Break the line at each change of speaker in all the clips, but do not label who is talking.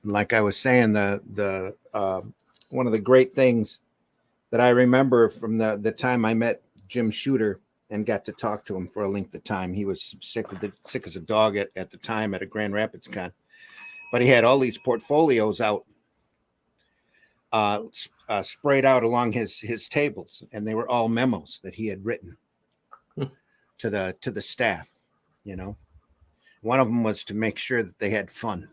like I was saying, one of the great things that I remember from the time I met Jim Shooter and got to talk to him for a length of time. He was sick as a dog at the time at a Grand Rapids con, but he had all these portfolios out, sprayed out along his tables, and they were all memos that he had written to the staff. You know, one of them was to make sure that they had fun.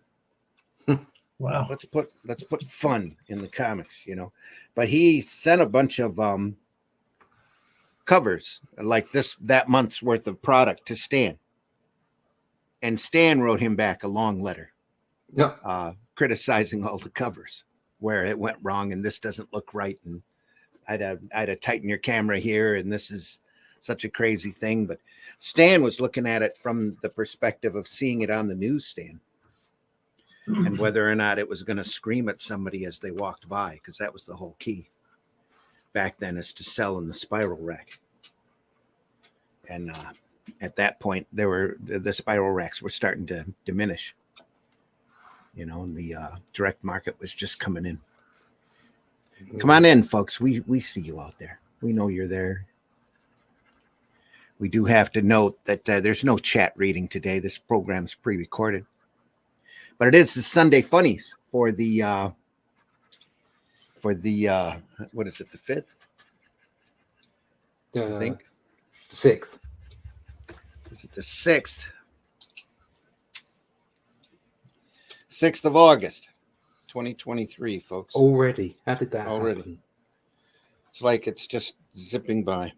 Wow.
Let's put fun in the comics, you know. But he sent a bunch of covers like that month's worth of product to Stan. And Stan wrote him back a long letter. Criticizing all the covers, where it went wrong and this doesn't look right, and I'd have tighten your camera here, and this is such a crazy thing. But Stan was looking at it from the perspective of seeing it on the newsstand and whether or not it was going to scream at somebody as they walked by, because that was the whole key back then, is to sell in the spiral rack. And at that point, the spiral racks were starting to diminish, you know, and the direct market was just coming in. Come on in, folks. We see you out there. We know you're there. We do have to note that there's no chat reading today. This program's pre-recorded. But it is the Sunday Funnies for the what is it, the 5th? I think.
6th.
Is it the 6th? 6th of August, 2023, folks.
Already. How did that happen?
It's like it's just zipping by.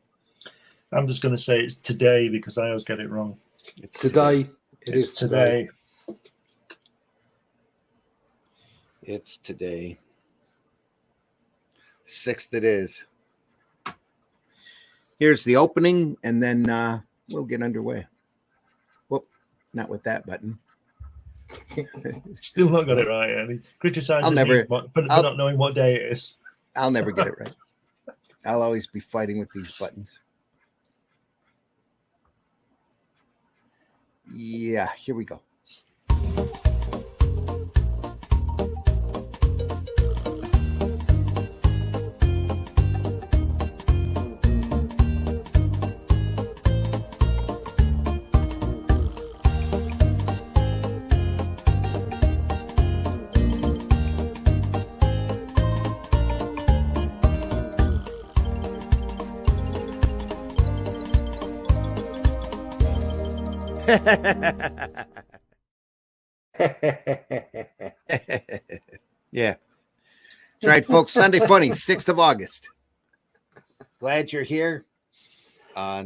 I'm just going to say it's today because I always get it wrong.
It's today. It is today.
It's today. 6th it is. Here's the opening, and then we'll get underway. Whoop, not with that button.
Still not got it right, Andy. Criticizing me for not knowing what day it is.
I'll never get it right. I'll always be fighting with these buttons. Yeah, here we go. Yeah. That's right, folks. Sunday Funny, 6th of August. Glad you're here. I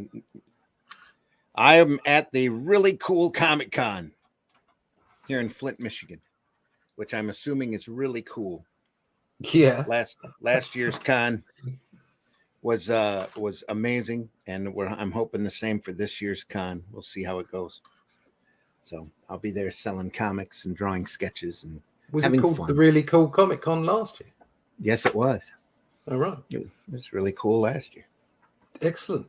am at the really cool Comic Con here in Flint, Michigan, which I'm assuming is really cool.
Yeah.
Last year's con was amazing, and I'm hoping the same for this year's con. We'll see how it goes. So I'll be there selling comics and drawing sketches and having fun. Was it called
the Really Cool Comic Con last year?
Yes, it was.
All right.
It was really cool last year.
Excellent.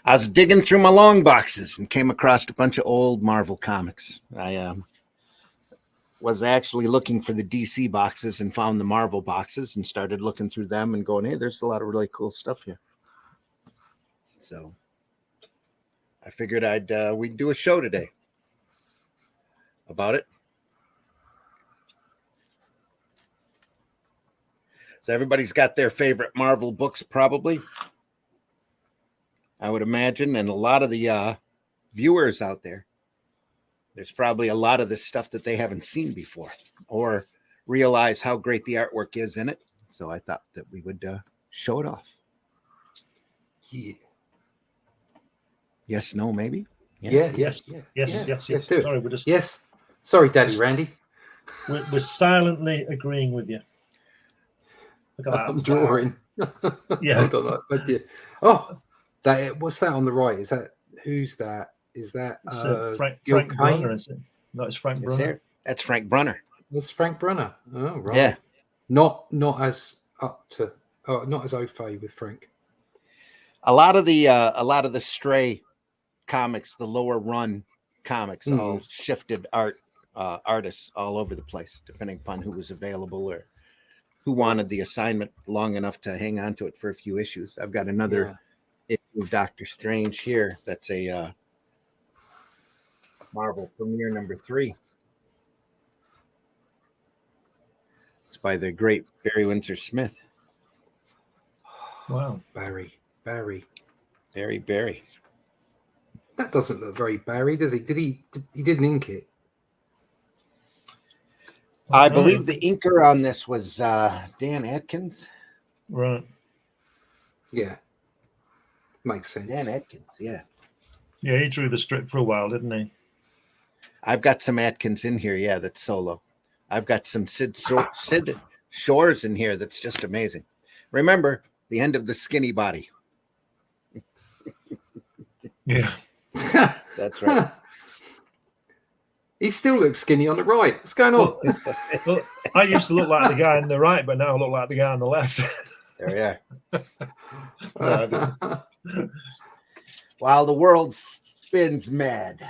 I was digging through my long boxes and came across a bunch of old Marvel comics. I was actually looking for the DC boxes and found the Marvel boxes and started looking through them and going, hey, there's a lot of really cool stuff here. So I figured we'd do a show today about it. So everybody's got their favorite Marvel books, probably, I would imagine. And a lot of the viewers out there, there's probably a lot of this stuff that they haven't seen before or realize how great the artwork is in it. So I thought that we would show it off.
Yeah.
Yes, no, maybe?
Yes. Sorry, we're just...
Yes. Sorry, Daddy Randy.
We're silently agreeing with you. Look at that.
I'm drawing.
Yeah.
Hold on. Oh, what's that on the right? Who's that? Is that
Frank Brunner, is it? No, it's Frank Brunner.
That's Frank Brunner.
That's Frank Brunner. Oh, right.
Yeah.
Not as not as au fait with Frank.
A lot of the Stray comics, the lower run comics, all shifted art artists all over the place, depending upon who was available or who wanted the assignment long enough to hang on to it for a few issues. I've got another issue of Doctor Strange here. That's a Marvel Premiere #3. It's by the great Barry Windsor Smith.
Wow.
Barry.
Barry.
That doesn't look very Barry, does he? He didn't ink it?
I believe the inker on this was Dan Atkins.
Right.
Yeah. Makes sense.
Dan Atkins, yeah.
Yeah, he drew the strip for a while, didn't he?
I've got some Atkins in here, yeah, that's solo. I've got some Sid Shores in here that's just amazing. Remember, the end of the skinny body.
Yeah.
That's right.
He still looks skinny on the right. What's going on?
Well, I used to look like the guy on the right, but now I look like the guy on the left.
There we are. While the world spins mad.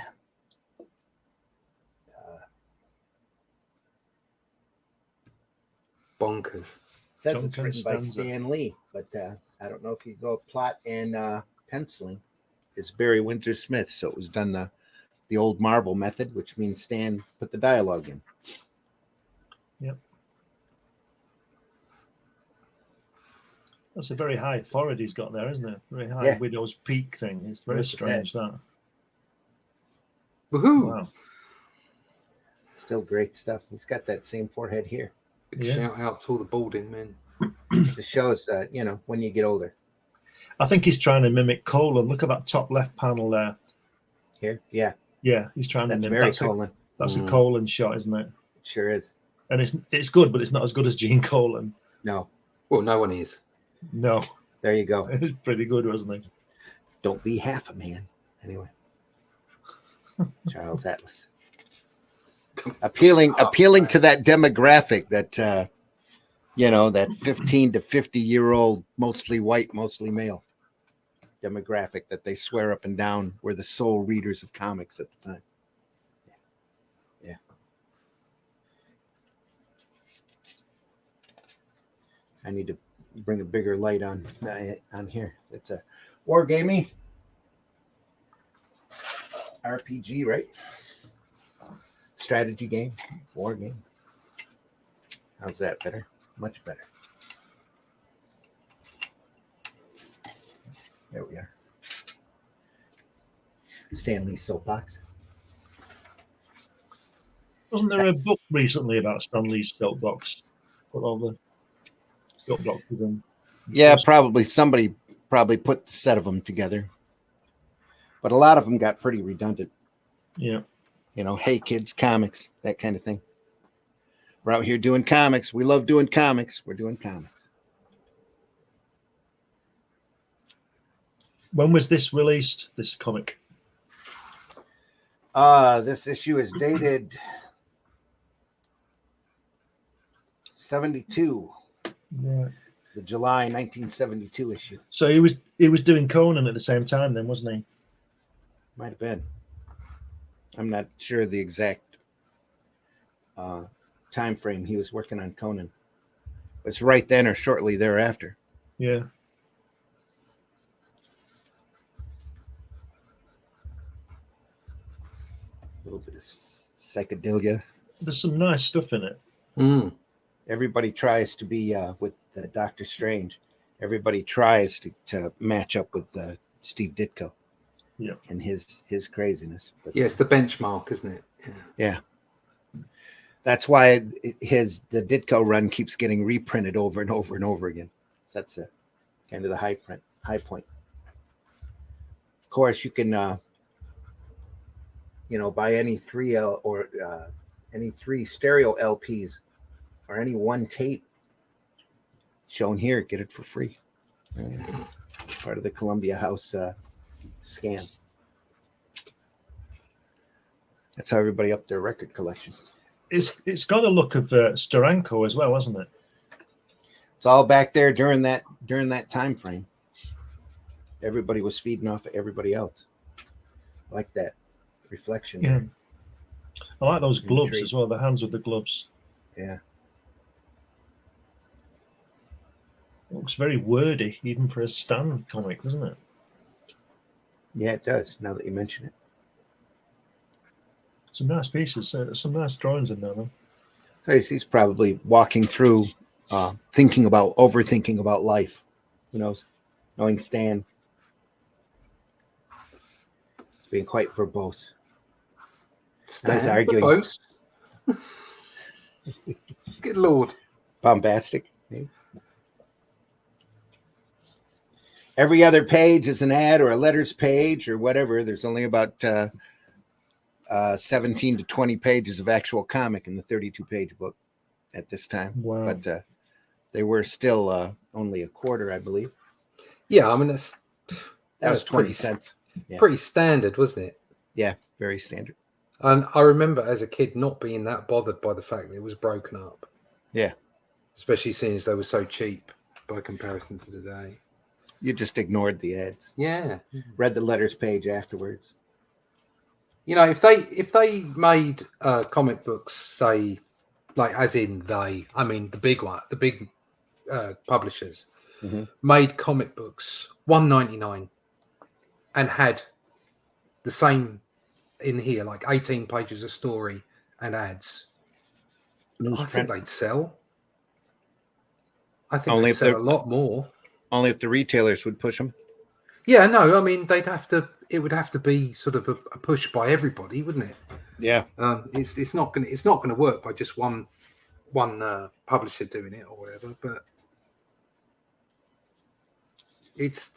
Bonkers.
Says it's written by Stan Lee, but I don't know if you go plot and penciling. It's Barry Windsor Smith, so it was done the old Marvel method, which means Stan put the dialogue in.
Yep. That's a very high forehead he's got there, isn't it? Very high widow's peak thing. It's very strange, that.
Woohoo!
Wow.
Still great stuff. He's got that same forehead here.
Big shout out to all the balding men.
It shows, when you get older.
I think he's trying to mimic Colin. Look at that top left panel there.
Here? Yeah.
Yeah, he's trying to mimic.
Colin.
That's a Colin shot, isn't it?
It sure is.
And it's good, but it's not as good as Gene Colan.
No.
Well, no one is.
No.
There you go.
It's pretty good, wasn't it?
Don't be half a man. Anyway. Charles Atlas. Appealing to that demographic that that 15 to 50-year-old, mostly white, mostly male demographic that they swear up and down were the sole readers of comics at the time. Yeah. I need to bring a bigger light on here. It's a wargaming RPG, right? Strategy game, war game. How's that? Better? Much better. There we are. Stanley's soapbox.
Wasn't there a book recently about Stanley's soapbox? Put all the soapboxes in.
Yeah, probably somebody put the set of them together. But a lot of them got pretty redundant.
Yeah.
Hey kids, comics, that kind of thing. We're out here doing comics. We love doing comics. We're doing comics.
When was this released, this comic?
This issue is dated 72.
Right.
It's the July 1972 issue.
So he was doing Conan at the same time then, wasn't he?
Might have been. I'm not sure the exact time frame he was working on Conan. It's right then or shortly thereafter.
Yeah.
A little bit of psychedelia.
There's some nice stuff in it.
Mm.
Everybody tries to be with Doctor Strange. Everybody tries to match up with Steve Ditko.
Yeah.
And his craziness. But,
yeah, it's the benchmark, isn't it?
Yeah. That's why the Ditko run keeps getting reprinted over and over and over again. So that's kind of the high point. Of course, you can buy any three any three stereo LPs or any one tape shown here. Get it for free. Part of the Columbia House scam. That's how everybody upped their record collection.
It's got a look of Steranko as well, hasn't it?
It's all back there during that time frame. Everybody was feeding off of everybody else. Like that reflection.
Yeah. I like those gloves
Intrigue.
as well. The hands with the gloves.
Yeah.
Looks very wordy, even for a Stan comic, doesn't it?
Yeah, it does. Now that you mention it.
Some nice pieces. Some nice drawings in there, though.
So he's probably walking through, overthinking about life. Who knows? Knowing Stan, being quite verbose.
Stan,
arguing.
verbose. Good Lord.
Bombastic. Maybe. Every other page is an ad or a letters page or whatever. There's only about 17 to 20 pages of actual comic in the 32-page book at this time.
Wow.
But they were still only a quarter, I believe.
Yeah, I mean
That was 20
pretty,
cents. Yeah.
pretty standard, wasn't it?
Yeah, very standard.
And I remember as a kid not being that bothered by the fact that it was broken up.
Yeah.
Especially seeing as they were so cheap by comparison to today.
You just ignored the ads.
Yeah.
Read the letters page afterwards.
You know, if they made comic books, say, like as in they, I mean the big publishers made comic books $1.99 and had the same in here, like 18 pages of story and ads. I think they'd sell. I think
Only
they'd
if
sell
they're-
a lot more.
Only if the retailers would push them.
Yeah, no, I mean it would have to be sort of a push by everybody, wouldn't it?
Yeah.
It's not gonna work by just one publisher doing it or whatever. But it's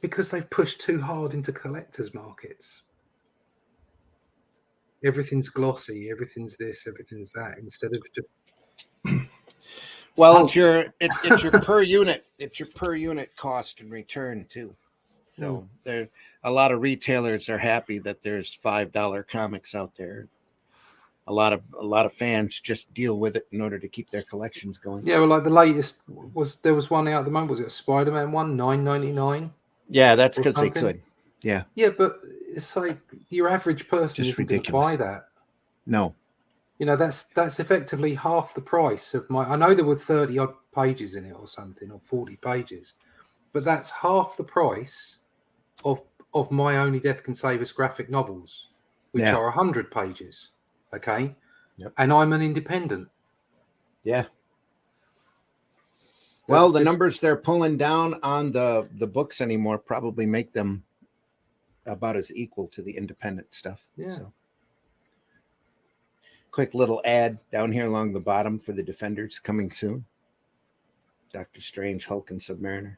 because they've pushed too hard into collectors markets. Everything's glossy, everything's this, everything's that, instead of just.
Well, it's your per unit. It's your per unit cost and return too. So there, a lot of retailers are happy that there's $5 comics out there. A lot of fans just deal with it in order to keep their collections going.
Yeah, well, like the latest there was one out at the moment. Was it a Spider-Man one, $9.99?
Yeah, that's because they could. Yeah.
Yeah, but it's like your average person
Just
isn't going to buy that.
No.
You know, that's effectively half the price of my. I know there were 30 odd pages in it or something, or 40 pages, but that's half the price of My Only Death Can Save Us graphic novels, which are 100 pages. Okay.
Yep.
And I'm an independent.
Yeah. Well, the numbers they're pulling down on the books anymore probably make them about as equal to the independent stuff.
Yeah.
So. Quick little ad down here along the bottom for the Defenders coming soon. Doctor Strange, Hulk, and Submariner.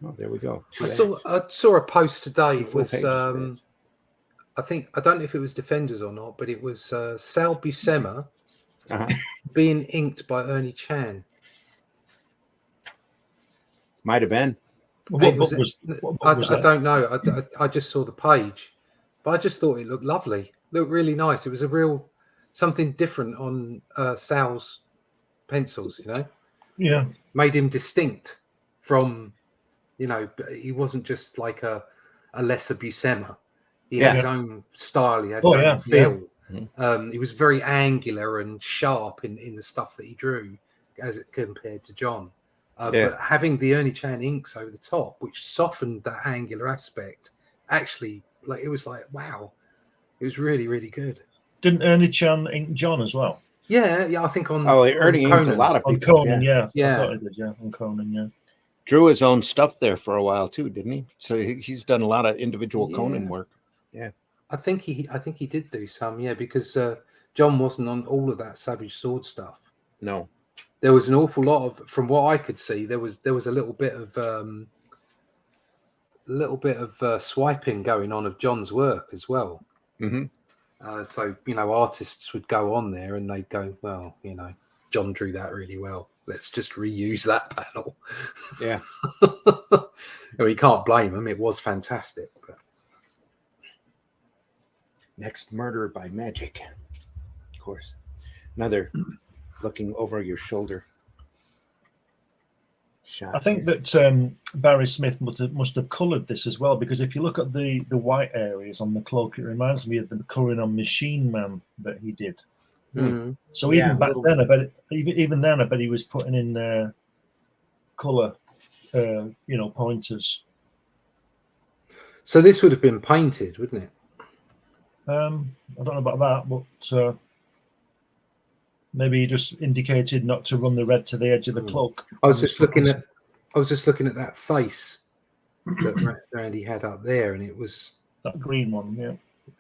Oh, there we go.
I saw a post today. It
Full
was
pages of ads.
I don't know if it was Defenders or not, but it was Sal Buscema
Uh-huh.
being inked by Ernie Chan.
Might have been.
What book was
I
that?
don't know. I just saw the page, but I just thought it looked lovely. Looked really nice. It was a real something different on Sal's pencils. You know,
Yeah.
made him distinct from. You know, he wasn't just like a lesser Buscema. He had his own style. He had his own feel.
Yeah.
He was very angular and sharp in the stuff that he drew, as it compared to John. But having the Ernie Chan inks over the top, which softened that angular aspect, actually, like it was like wow, it was really really good.
Didn't Ernie Chan ink John as well?
Yeah, I think on
Ernie
on
inked
Conan.
a lot of
On
people.
Conan, yeah.
Yeah.
I thought he did, yeah. On Conan, yeah.
Drew his own stuff there for a while too, didn't he? So he's done a lot of individual Conan work. Yeah,
I think he did do some, because John wasn't on all of that Savage Sword stuff.
No,
there was an awful lot of, from what I could see, there was a little bit of swiping going on of John's work as well.
Mm-hmm.
So artists would go on there and they'd go, well, John drew that really well. Let's just reuse that panel.
Yeah.
Well, you can't blame them. It was fantastic. But...
Next Murder by Magic. Of course. Another looking over your shoulder. shot.
I think
here.
that Barry Smith must have coloured this as well, because if you look at the white areas on the cloak, it reminds me of the colouring on Machine Man that he did.
Mm.
So
Yeah,
even
a
back
little
then, I bet even then, I bet he was putting in colour, pointers.
So this would have been painted, wouldn't it?
I don't know about that, but maybe he just indicated not to run the red to the edge of the cloak.
I was just looking at that face that Randy had up there, and it was
that green one. Yeah,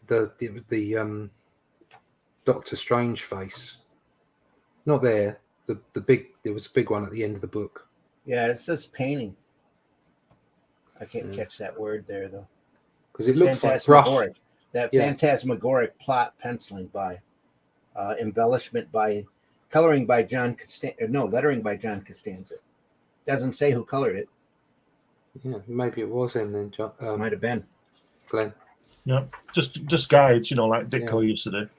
the Doctor Strange face. Not there. The big. There was a big one at the end of the book.
Yeah, it says painting. I can't catch that word there though.
Because it looks like brush.
Phantasmagoric. That phantasmagoric plot penciling by, embellishment by, coloring by John Costanza. No, lettering by John Costanza. Doesn't say who colored it.
Yeah, maybe it was him then, John.
Might have been.
Glenn.
yeah, just guides, like Ditko used to do.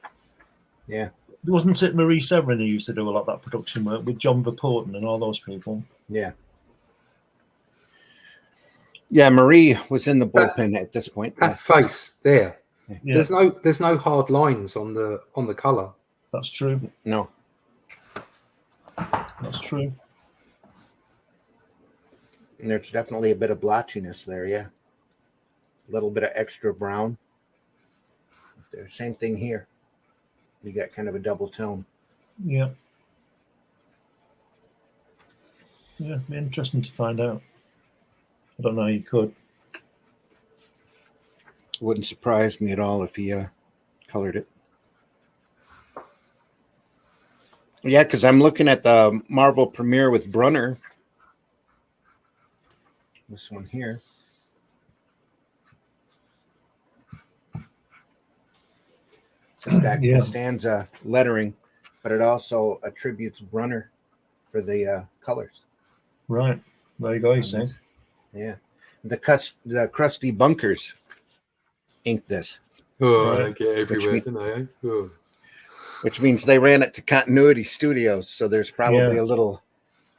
Yeah.
Wasn't it Marie Severin who used to do a lot of that production work with John Verpoorten and all those people?
Yeah. Yeah, Marie was in the bullpen at this point.
That face there.
Yeah,
There's no hard lines on the colour.
that's true.
No.
That's true.
And there's definitely a bit of blotchiness there, yeah. A little bit of extra brown. There's same thing here. You got kind of a double tone.
Yeah. Yeah, be interesting to find out. I don't know how you could.
Wouldn't surprise me at all if he colored it. Yeah, because I'm looking at the Marvel premiere with Brunner. This one here. It's got Costanza lettering, but it also attributes Brunner for the colors.
Right. There you go, you see.
Yeah. The Crusty Bunkers inked this.
Oh,
Right.
they get everywhere, don't they? Oh.
Which means they ran it to Continuity Studios. So there's probably a little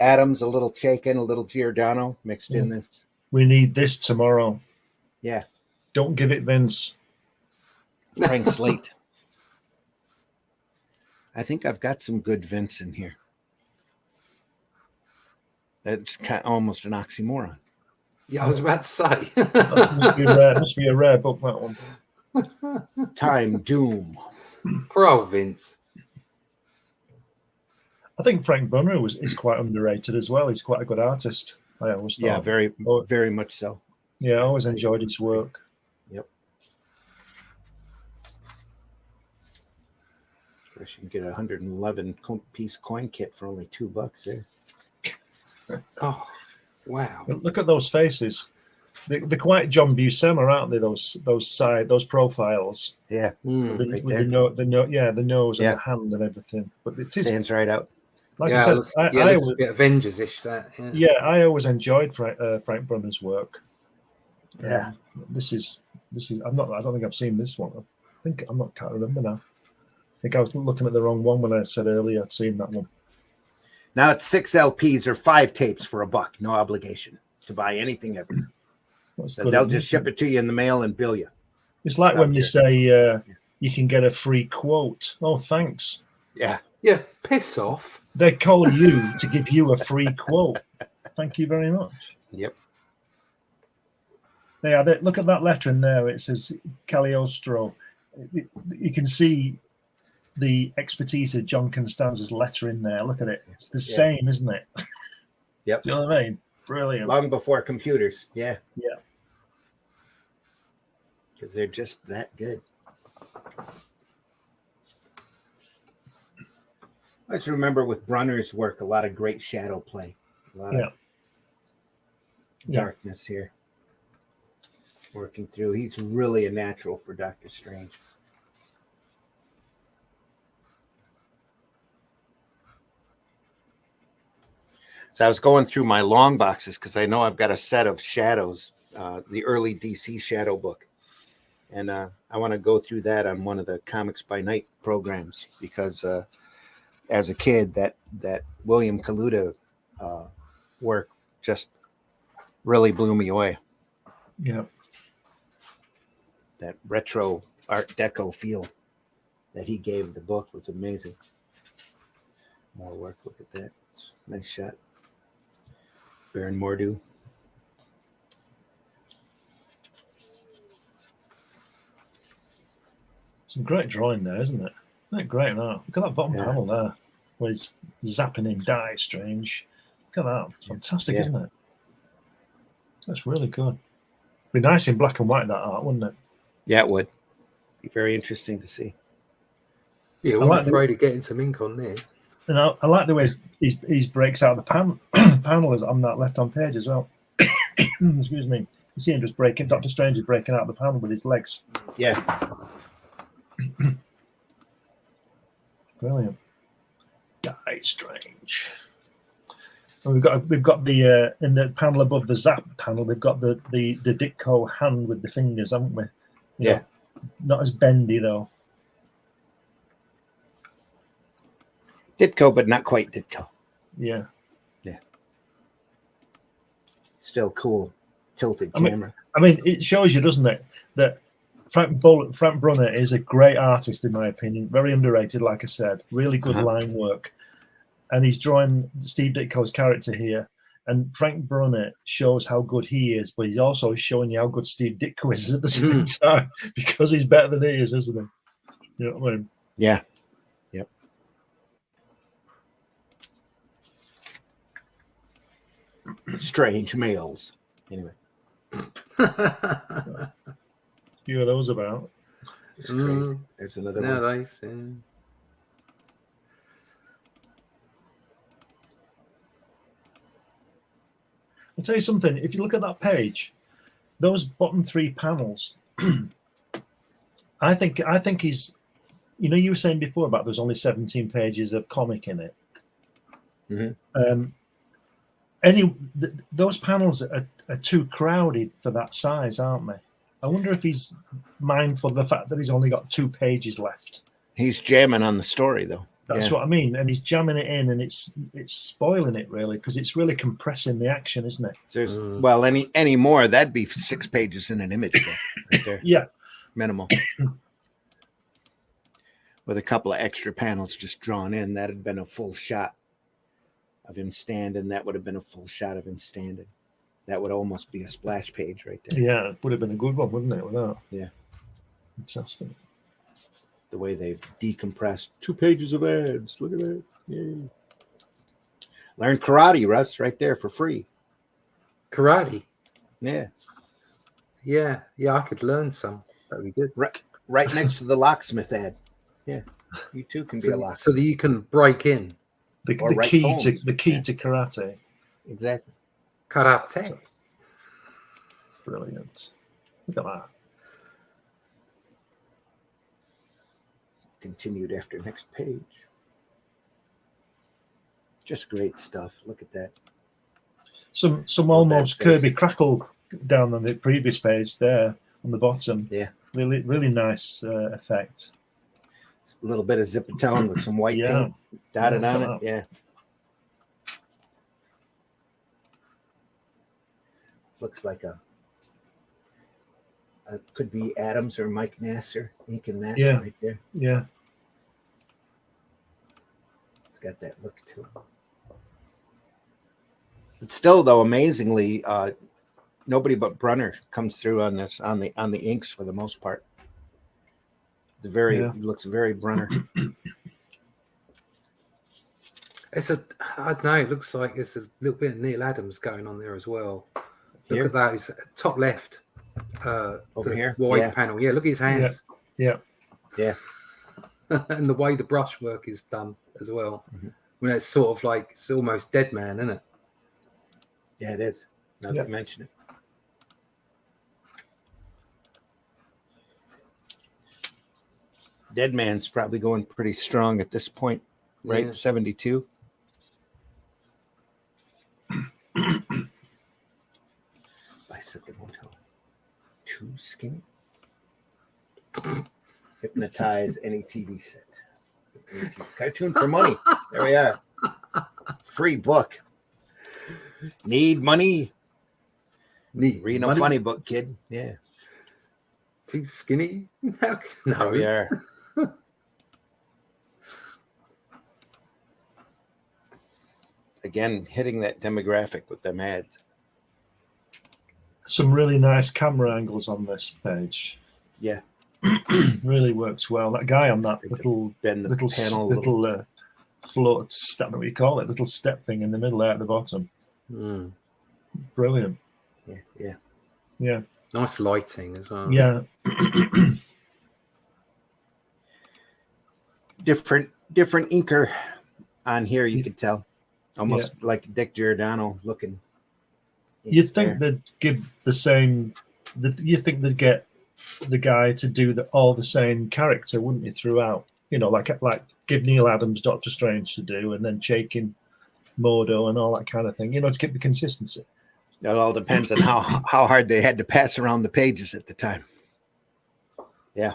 Adams, a little Chaikin, a little Giordano mixed in this.
We need this tomorrow.
Yeah.
Don't give it Vince.
Frank Slate. I think I've got some good Vince in here. That's almost an oxymoron.
Yeah, I was about to say.
Must be a rare book, that one.
Time Doom.
Poor old Vince.
I think Frank Brunner is quite underrated as well. He's quite a good artist. I always thought.
Yeah, very much so.
Yeah, I always enjoyed his work.
Yep. I guess you can get a 111 piece coin kit for only $2 there.
Oh, wow.
Look at those faces. They're quite John Buscema, aren't they? Those profiles.
Yeah.
Mm.
The nose and the hand and everything. But it
stands right out.
Like I said,
I always get Avengers-ish. That.
Yeah, I always enjoyed Frank Brunner's work.
Yeah.
This is. I don't think I've seen this one. Can't remember now. I think I was looking at the wrong one when I said earlier I'd seen that one.
Now it's 6 LPs or 5 tapes for $1. No obligation to buy anything ever. They'll just ship it to you in the mail and bill you.
It's like when they say you can get a free quote. Oh, thanks.
Yeah.
Yeah, piss off.
They call you to give you a free quote. Thank you very much.
Yep.
Yeah, look at that letter in there. It says Cagliostro. You can see the expertise of John Costanza's letter in there. Look at it. It's the same, isn't it?
Yep.
Do you know what I mean? Brilliant.
Long before computers. Yeah.
Yeah.
Because they're just that good. I just remember with Brunner's work, a lot of great shadow play. A lot of darkness here. Working through. He's really a natural for Doctor Strange. So I was going through my long boxes because I know I've got a set of shadows, the early DC shadow book. And I want to go through that on one of the Comics by Night programs because as a kid, that William Kaluta work just really blew me away.
Yeah.
That retro Art Deco feel that he gave the book was amazing. More work. Look at that. Nice shot. Baron Mordu.
Some great drawing there, isn't it? Isn't it great now? Look at that bottom panel there, where he's zapping in Die Strange. Look at that. Fantastic, isn't it? That's really good. Be nice in black and white, that art, wouldn't it?
Yeah, it would. Be very interesting to see.
Yeah, I'm like afraid of getting some ink on there.
And I like the way he breaks out the panel on that left-hand page as well. Excuse me. You see him just breaking, Doctor Strange is breaking out the panel with his legs.
Yeah.
Brilliant. Die Strange. And we've got the in the panel above the Zap panel, we've got the Ditko hand with the fingers, haven't we? You know, not as bendy though.
Ditko, but not quite Ditko.
Yeah.
Yeah. Still cool, tilted camera.
I mean, it shows you, doesn't it, that Frank Brunner is a great artist, in my opinion. Very underrated, like I said. Really good line work. And he's drawing Steve Ditko's character here. And Frank Brunner shows how good he is, but he's also showing you how good Steve Ditko is at the same time, because he's better than he is, isn't he? You know what I mean?
Yeah. Yep. Strange males. Anyway.
A few of those about.
It's crazy. There's another one.
Nice.
I'll tell you something. If you look at that page, those bottom three panels, I think he's, you know, you were saying before about there's only 17 pages of comic in it. Those panels are too crowded for that size, aren't they? I wonder if he's mindful of the fact that he's only got 2 pages left. He's
jamming on the story, though.
That's what I mean, and he's jamming it in, and it's spoiling it really, because it's really compressing the action, isn't it?
There's well, any more that'd be 6 pages in an image, right there.
Yeah,
minimal. With a couple of extra panels just drawn in, that'd have been a full shot of him standing. That would have been a full shot of him standing. That would almost be a splash page right there.
Yeah, it would have been a good one, wouldn't it? Without.
Yeah,
fantastic.
The way they've decompressed 2 pages of ads. Look at that. Yay. Learn karate, Russ, right there for free.
Karate?
Yeah.
Yeah, I could learn some. That'd be good.
Right next to the locksmith ad. Yeah. You too can be a locksmith.
So that you can break in.
The key to karate.
Exactly.
Karate.
Brilliant. Look at that.
Continued after next page. Just great stuff. Look at that.
Some almost Kirby Crackle down on the previous page there on the bottom.
Yeah.
Really nice effect.
A little bit of Zipatone with some white paint dotted on it. Yeah. Looks like could be Adams or Mike Nasser inking that right there.
Yeah.
It's got that look to it. But still, though, amazingly, nobody but Brunner comes through on this on the inks for the most part. It looks very Brunner.
I don't know, it looks like there's a little bit of Neil Adams going on there as well. Look at that. It's top left.
Over here?
Wide panel. Yeah, look at his hands.
Yeah.
And the way the brushwork is done as well. I mean, it's sort of like, it's almost Dead Man, isn't it?
Yeah, it is. Now that you mention it. Dead Man's probably going pretty strong at this point, right? 72. Bicycle Motel. Too skinny. Hypnotize any TV set. Cartoon for money. There we are. Free book. Need money?
Need
Reading a
money?
funny book, kid. Yeah.
Too skinny? No.
There we are. Again, hitting that demographic with them ads.
Some really nice camera angles on this page.
Yeah.
Really works well. That guy on that little
Bend the
little
panel
float, I don't know what you call it, little step thing in the middle there at the bottom.
Mm.
Brilliant.
Yeah.
Nice lighting as well.
Yeah.
Different inker on here, you could tell. Almost like Dick Giordano looking.
You'd think they'd give the same. You think they'd get the guy to do all the same character, wouldn't you? Throughout, like give Neil Adams Doctor Strange to do, and then Chaikin Mordo and all that kind of thing. To get the consistency.
It all depends on how hard they had to pass around the pages at the time. Yeah.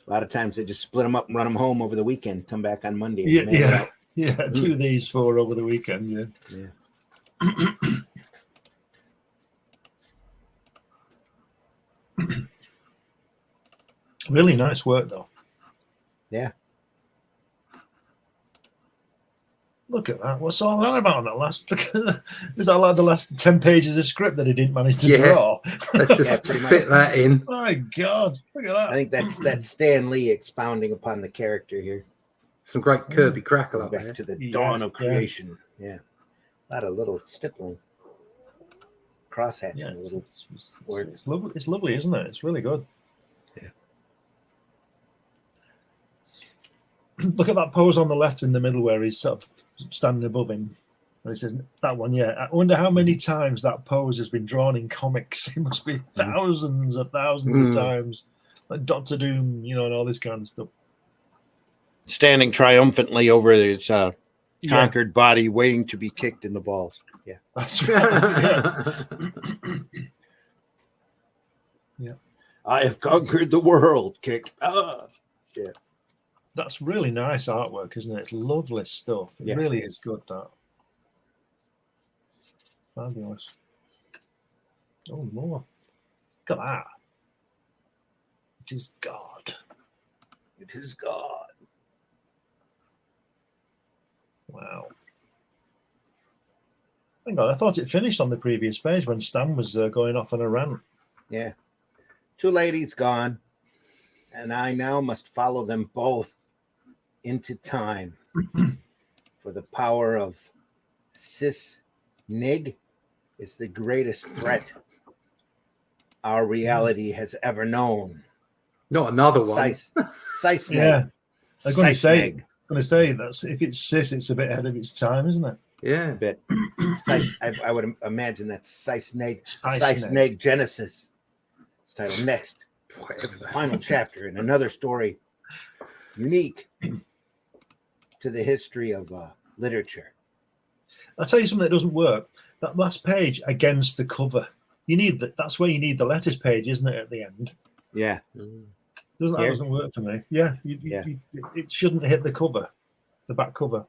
A lot of times they just split them up and run them home over the weekend. Come back on Monday.
Yeah. Do these 4 over the weekend. Yeah. Really nice work, though.
Yeah.
Look at that. What's all that about? Is that like the last 10 pages of script that he didn't manage to draw?
Let's just fit that in.
My God. Look at that.
I think that's Stan Lee expounding upon the character here.
Some great Kirby crackle up
Back
there.
to the dawn of creation. Yeah. A lot of little stippling. Crosshatching.
Yeah,
little
it's lovely. It's lovely, isn't it? It's really good.
Yeah.
Look at that pose on the left in the middle where he's sort of standing above him. And he says, that one, I wonder how many times that pose has been drawn in comics. It must be thousands of times. Like Doctor Doom, and all this kind of stuff.
Standing triumphantly over his conquered body, waiting to be kicked in the balls. Yeah.
That's right. Yeah.
I have conquered the world. Kick. Yeah.
That's really nice artwork, isn't it? It's lovely stuff. It really is good, that. Fabulous. Oh, more. Look at that. It is God.
It is God.
Wow. Hang on, I thought it finished on the previous page when Stan was going off on a rant.
Yeah. 2 ladies gone, and I now must follow them both into time for the power of Sis Nig is the greatest threat our reality has ever known.
Not another one.
Sice
Yeah. I'm going to say that's if it's Sis, it's a bit ahead of its time, isn't it?
Yeah.
Bit. I would imagine that's Sice Neg Genesis. It's titled Next. The final chapter in another story unique to the history of literature.
I'll tell you something that doesn't work. That last page against the cover. You need that's where you need the letters page, isn't it, at the end?
Yeah.
That doesn't work for me. Yeah, it shouldn't hit the cover, the back cover.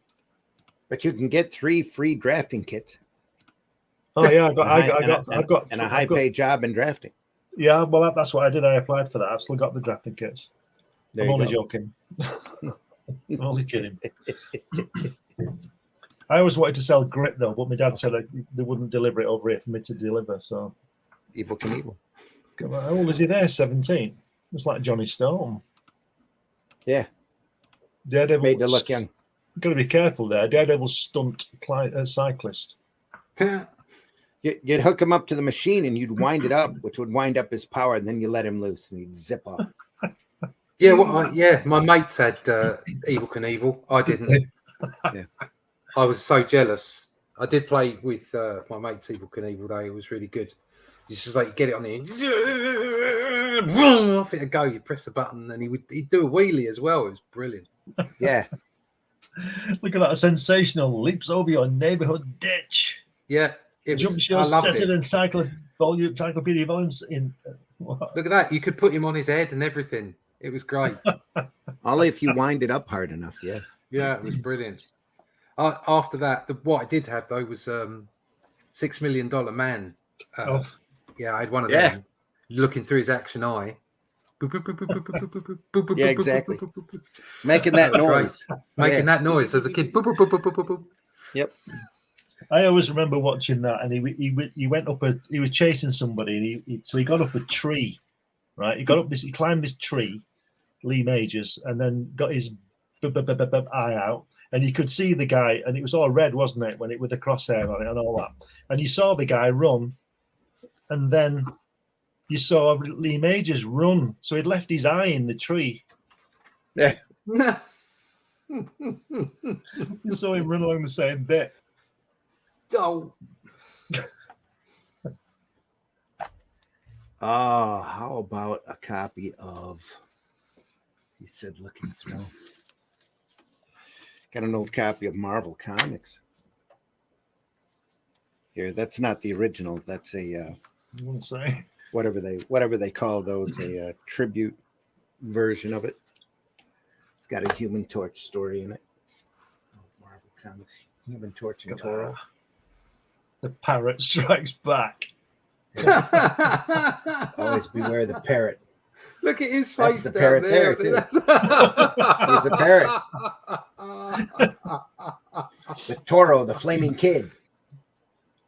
But you can get 3 free drafting kits.
Oh yeah, I got
and a high paid job in drafting.
Yeah, well that's what I did. I applied for that. I've still got the drafting kits. I'm only joking. I'm only kidding. I always wanted to sell grit though, but my dad said they wouldn't deliver it over here for me to deliver. So
Evil Knievel.
How old is he there? 17. It's like Johnny Storm.
Yeah.
Daredevil
made to look young.
Got to be careful there. Daredevil stunt cyclist.
You'd hook him up to the machine and you'd wind it up, which would wind up his power, and then you let him loose and he'd zip off.
Yeah, my mates had Evil Knievel. I didn't.
Yeah.
I was so jealous. I did play with my mate's Evil Knievel though. It was really good. It's just like you get it on there, boom, off it go. You press the button, and he'd do a wheelie as well. It was brilliant.
Yeah.
Look at that sensational leaps over your neighborhood ditch.
Yeah,
jump shows set in encyclopedia volumes in.
Look at that! You could put him on his head and everything. It was great.
Only if you wind it up hard enough. Yeah.
Yeah, it was brilliant. After that, what I did have though was $6 Million Man. Yeah, I had one of
Yeah.
them. Looking through his action eye.
Yeah, exactly. Making that noise.
Making that noise as a kid.
Yep.
I always remember watching that, and he went up he was chasing somebody, and so he got up a tree, right? He climbed this tree, Lee Majors, and then got his eye out, and you could see the guy, and it was all red, wasn't it, with the crosshair on it and all that, and you saw the guy run, and then you saw Lee Majors run, so he'd left his eye in the tree.
Yeah.
You saw him run along the same bit.
Oh.
How about a copy of, he said, looking through. Got an old copy of Marvel Comics. Here, that's not the original. That's a
I wouldn't say.
whatever they call those, a tribute version of it. It's got a Human Torch story in it. Marvel Comics, Human Torch and Toro.
The Parrot Strikes Back.
Always beware the parrot.
Look at his face.
That's the parrot there too. He's a parrot. With Toro, the flaming kid.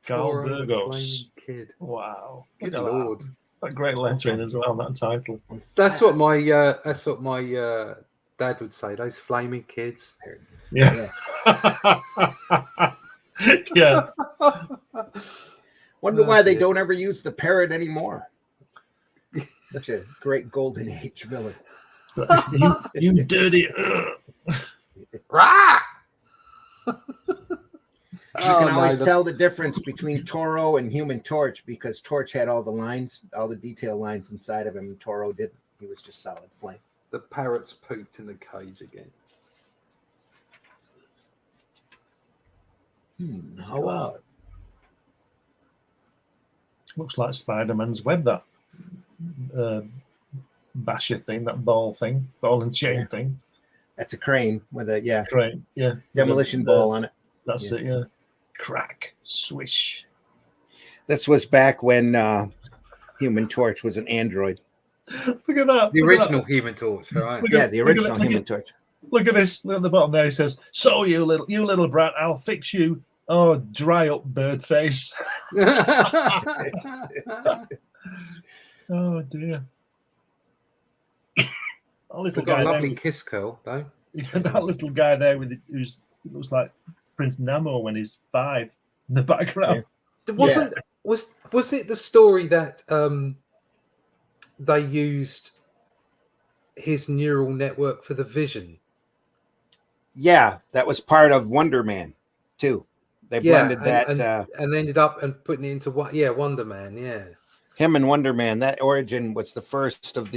Carl Burgos.
Kid.
Wow.
Good Lord.
That great lettering as well, that title.
That's what my dad would say, those flaming kids.
Yeah. Yeah.
Wonder why they don't ever use the parrot anymore. Such a great golden age villain.
you dirty.
Rah!
You can always tell the difference between Toro and Human Torch because Torch had all the lines, all the detail lines inside of him, and Toro didn't. He was just solid flame.
The parrot's pooped in the cage again.
How about?
Looks like Spider-Man's web, that basher thing, that ball and chain thing.
That's a crane with a
Crane, yeah.
demolition ball on it.
That's it, yeah. Crack, swish.
This was back when Human Torch was an android.
Look at that.
The original Human Torch, all right?
The original Human Torch.
Look at this. Look at the bottom there. He says, "So you little brat, I'll fix you." Oh, dry up, bird face. Oh dear. That little guy,
got a lovely kiss curl though.
That little guy there with who's looks like Prince Namo when he's 5 in the background.
Was it the story that they used his neural network for the Vision?
Yeah, that was part of Wonder Man too. They blended that
and ended up and putting it into Wonder Man. Yeah,
him and Wonder Man. That origin was the first of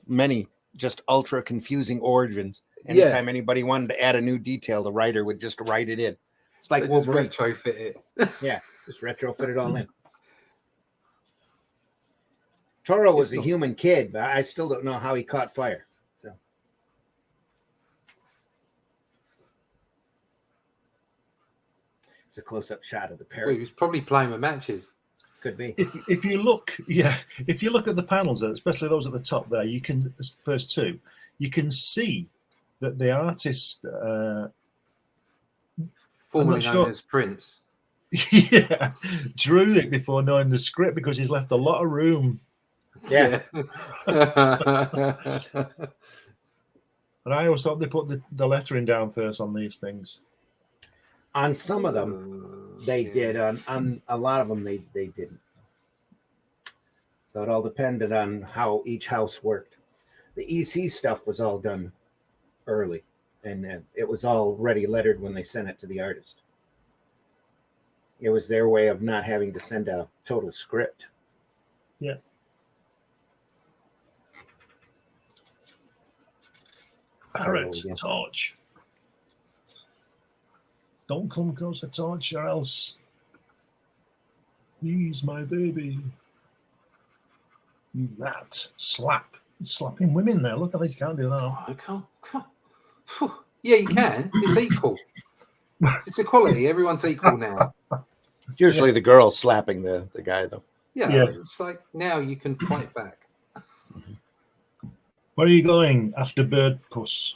many just ultra confusing origins. Anytime anybody wanted to add a new detail, the writer would just write it in. It's like Wolverine.
Just retrofit it.
Yeah, just retrofit it all in. Toro was a human kid, but I still don't know how he caught fire. So it's a close-up shot of the parrot.
Well, he was probably playing with matches.
Could be.
If you look at the panels, especially those at the top there, you can first two, you can see that the artist,
formerly known as Prince,
drew it before knowing the script because he's left a lot of room.
Yeah.
And I always thought they put the lettering down first on these things.
On some of them, they did. On a lot of them, they didn't. So it all depended on how each house worked. The EC stuff was all done early, and it was all ready lettered when they sent it to the artist. It was their way of not having to send a total script.
Yeah. Parrot, torch. Don't come close to torch or else he's my baby. You rat. Slap. Slapping women there. Look at that. You can't do that.
I can't. Yeah, you can. It's equal. It's equality. Everyone's equal now.
Usually the girl slapping the guy, though.
Yeah, it's like now you can fight back.
Where are you going after Bird Puss?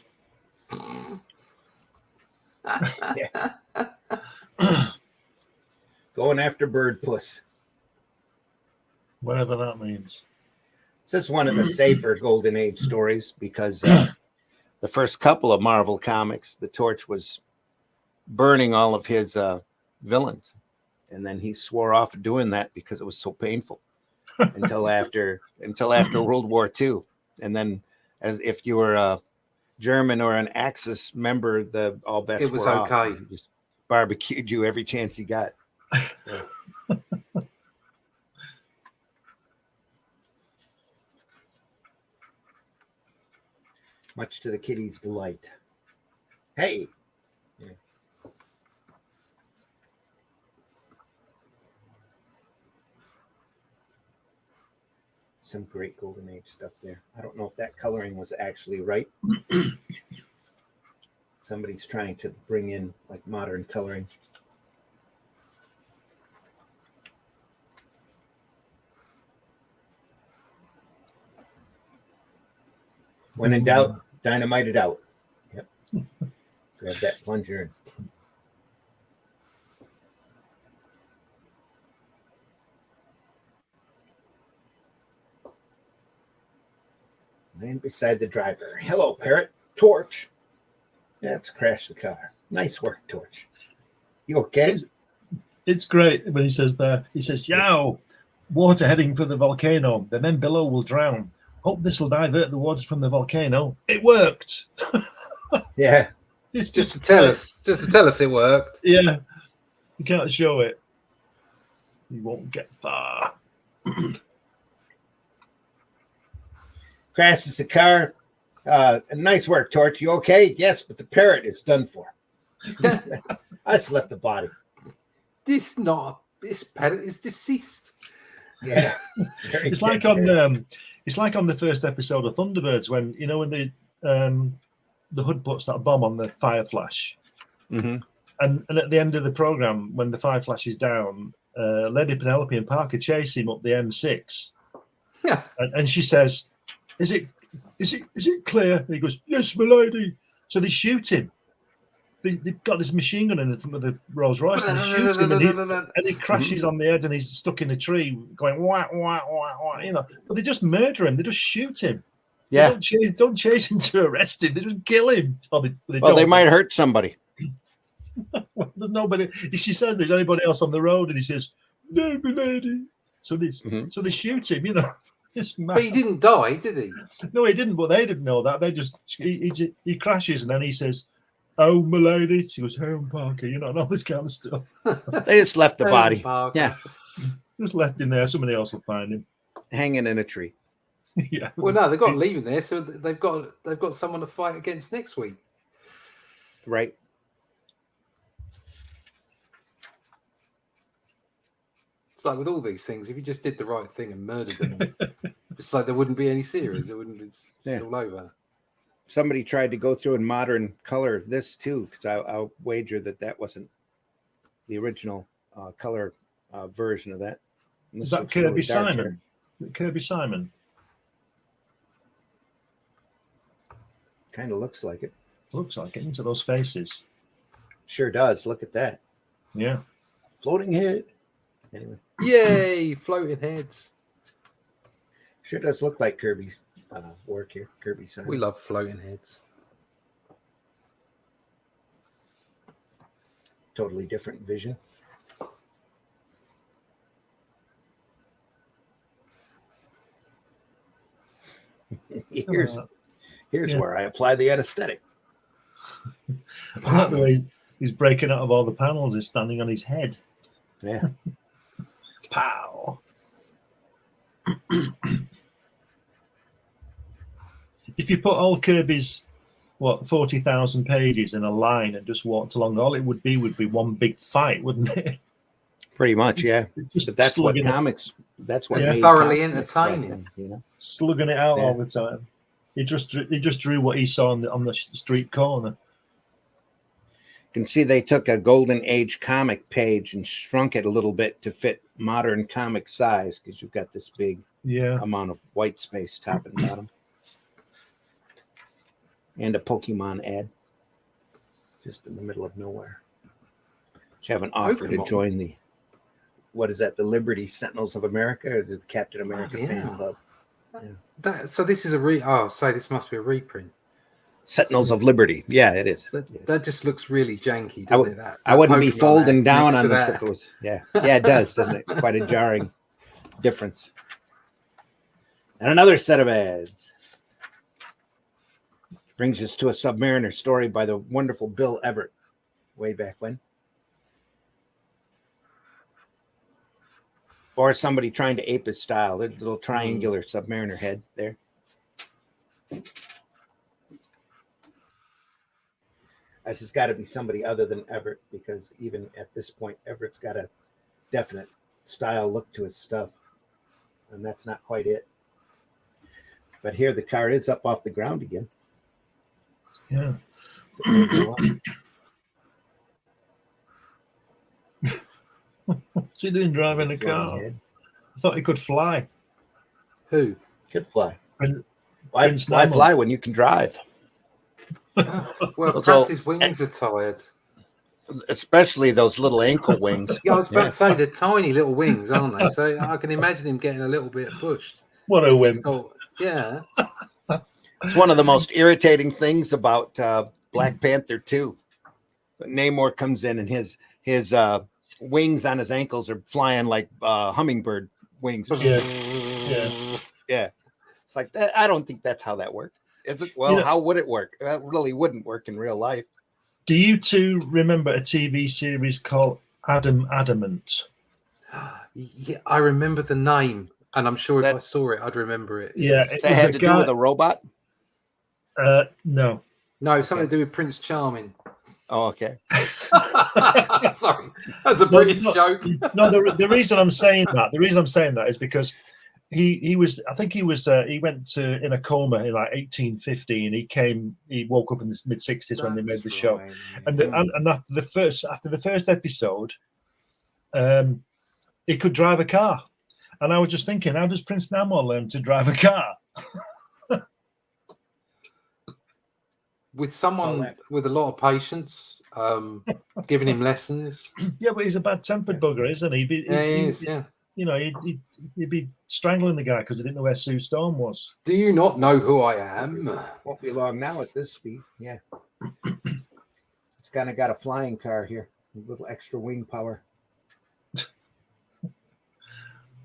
Going after Bird Puss.
Whatever that means.
This is one of the safer Golden Age stories because the first couple of Marvel comics, the Torch was burning all of his villains. And then he swore off doing that because it was so painful until after World War II. And then, as if you were a German or an Axis member, all bets
It was
were off.
okay.
He just barbecued you every chance he got. Yeah. Much to the kitty's delight. Hey. Yeah. Some great Golden Age stuff there. I don't know if that coloring was actually right. Somebody's trying to bring in like modern coloring. When in doubt, dynamite it out. Yep. Grab that plunger. Land beside the driver. Hello, Parrot. Torch. Let's crash the car. Nice work, Torch. You okay?
It's great when he says there. He says, "Yow, water heading for the volcano. The men below will drown. Hope this will divert the waters from the volcano." It worked.
Yeah.
It's
Just to tell us it worked.
Yeah. You can't show it. You won't get far.
Crashes the car. Nice work, Torch. You okay? Yes, but the parrot is done for. I just left the body.
This parrot is deceased.
Yeah.
It's like on the first episode of Thunderbirds when the Hood puts that bomb on the fire flash.
Mm-hmm.
And at the end of the program, when the fire flash is down, Lady Penelope and Parker chase him up the M6.
Yeah.
And she says, Is it clear? And he goes, "Yes, my lady." So they shoot him. They've got this machine gun in front of the Rolls Royce, and they shoot him, and he crashes on the head, and he's stuck in a tree, going wah wah wah wah. But they just murder him. They just shoot him.
Yeah.
They don't chase him to arrest him. They just kill him.
They might hurt somebody.
There's nobody. She says, "There's anybody else on the road?" And he says, "No, my lady." So they shoot him.
But he didn't die, did he?
No, he didn't. But they didn't know that. They just he crashes, and then he says, "Oh, my lady." She goes, "Home, Parker," and all this kind of stuff.
They just left the body.
Parker.
Yeah.
Just left him there. Somebody else will find him.
Hanging in a tree.
Yeah.
Well, no, they've got to leave him there, so they've got someone to fight against next week.
Right.
It's like with all these things, if you just did the right thing and murdered them, it's like there wouldn't be any series. It wouldn't be. It's all over.
Somebody tried to go through and modern color this too, because I'll wager that wasn't the original color version of that.
Is that Kirby Simon? Kirby Simon.
Kind of looks like it.
Looks like it. Into those faces.
Sure does. Look at that.
Yeah.
Floating head. Anyway.
Yay! Floating heads.
Sure does look like Kirby's work here. Kirby Simon.
We love floating heads.
Totally different vision. Here's where I apply the anesthetic.
I like the way he's breaking out of all the panels. He's standing on his head.
Yeah.
Pow. If you put all Kirby's 40,000 pages in a line and just walked along, all it would be one big fight, wouldn't it?
Pretty much, yeah.
Just
that's what
slugging
comics. That's what
Yeah.
made
Thoroughly
comics
entertaining.
back then,
slugging it out all the time. He just drew what he saw on the street corner.
can see they took a Golden Age comic page and shrunk it a little bit to fit modern comic size, because you've got this big amount of white space top and bottom. And a Pokemon ad just in the middle of nowhere. Which have an offer to join the, what is that, the Liberty Sentinels of America, or the Captain America fan club?
Yeah. So this is this must be a reprint.
Sentinels of Liberty. Yeah, it is.
That just looks really janky, doesn't it? That
I wouldn't be
Pokemon
folding down on this
that.
if it was. Yeah, it does, doesn't it? Quite a jarring difference. And another set of ads brings us to a Submariner story by the wonderful Bill Everett, way back when. Or somebody trying to ape his style. There's a little triangular Submariner head there. This has got to be somebody other than Everett, because even at this point, Everett's got a definite style look to his stuff. And that's not quite it. But here the car is up off the ground again.
Yeah. What's he doing driving a car?
Head.
I thought he could fly.
Who?
Could fly.
Why
fly when you can drive?
Well, perhaps his wings are tired.
Especially those little ankle wings.
Yeah, I was about to say, they're tiny little wings, aren't they? So I can imagine him getting a little bit pushed.
What a wimp.
Yeah.
It's one of the most irritating things about Black Panther 2. But Namor comes in and his wings on his ankles are flying like hummingbird wings. Yeah. It's like that. I don't think that's how that worked. Is it? Well, how would it work? That really wouldn't work in real life.
Do you two remember a TV series called Adam Adamant?
Yeah, I remember the name, and I'm sure if I saw it, I'd remember it.
Yeah,
it had to do with a robot.
No,
something to do with Prince Charming.
Oh, okay.
Sorry, that's a British joke.
No, the reason I'm saying that is because he went in a coma in like 1850, and he woke up in the mid 60s when they made the show, and after the first episode, he could drive a car, and I was just thinking, how does Prince Namor learn to drive a car?
With someone with a lot of patience, giving him lessons.
Yeah, but he's a bad-tempered bugger, isn't he? He is. Yeah. You know, he'd be strangling the guy because he didn't know where Sue Storm was.
Do you not know who I am?
Won't be long now at this speed. Yeah. It's kind of got a flying car here. A little extra wing power.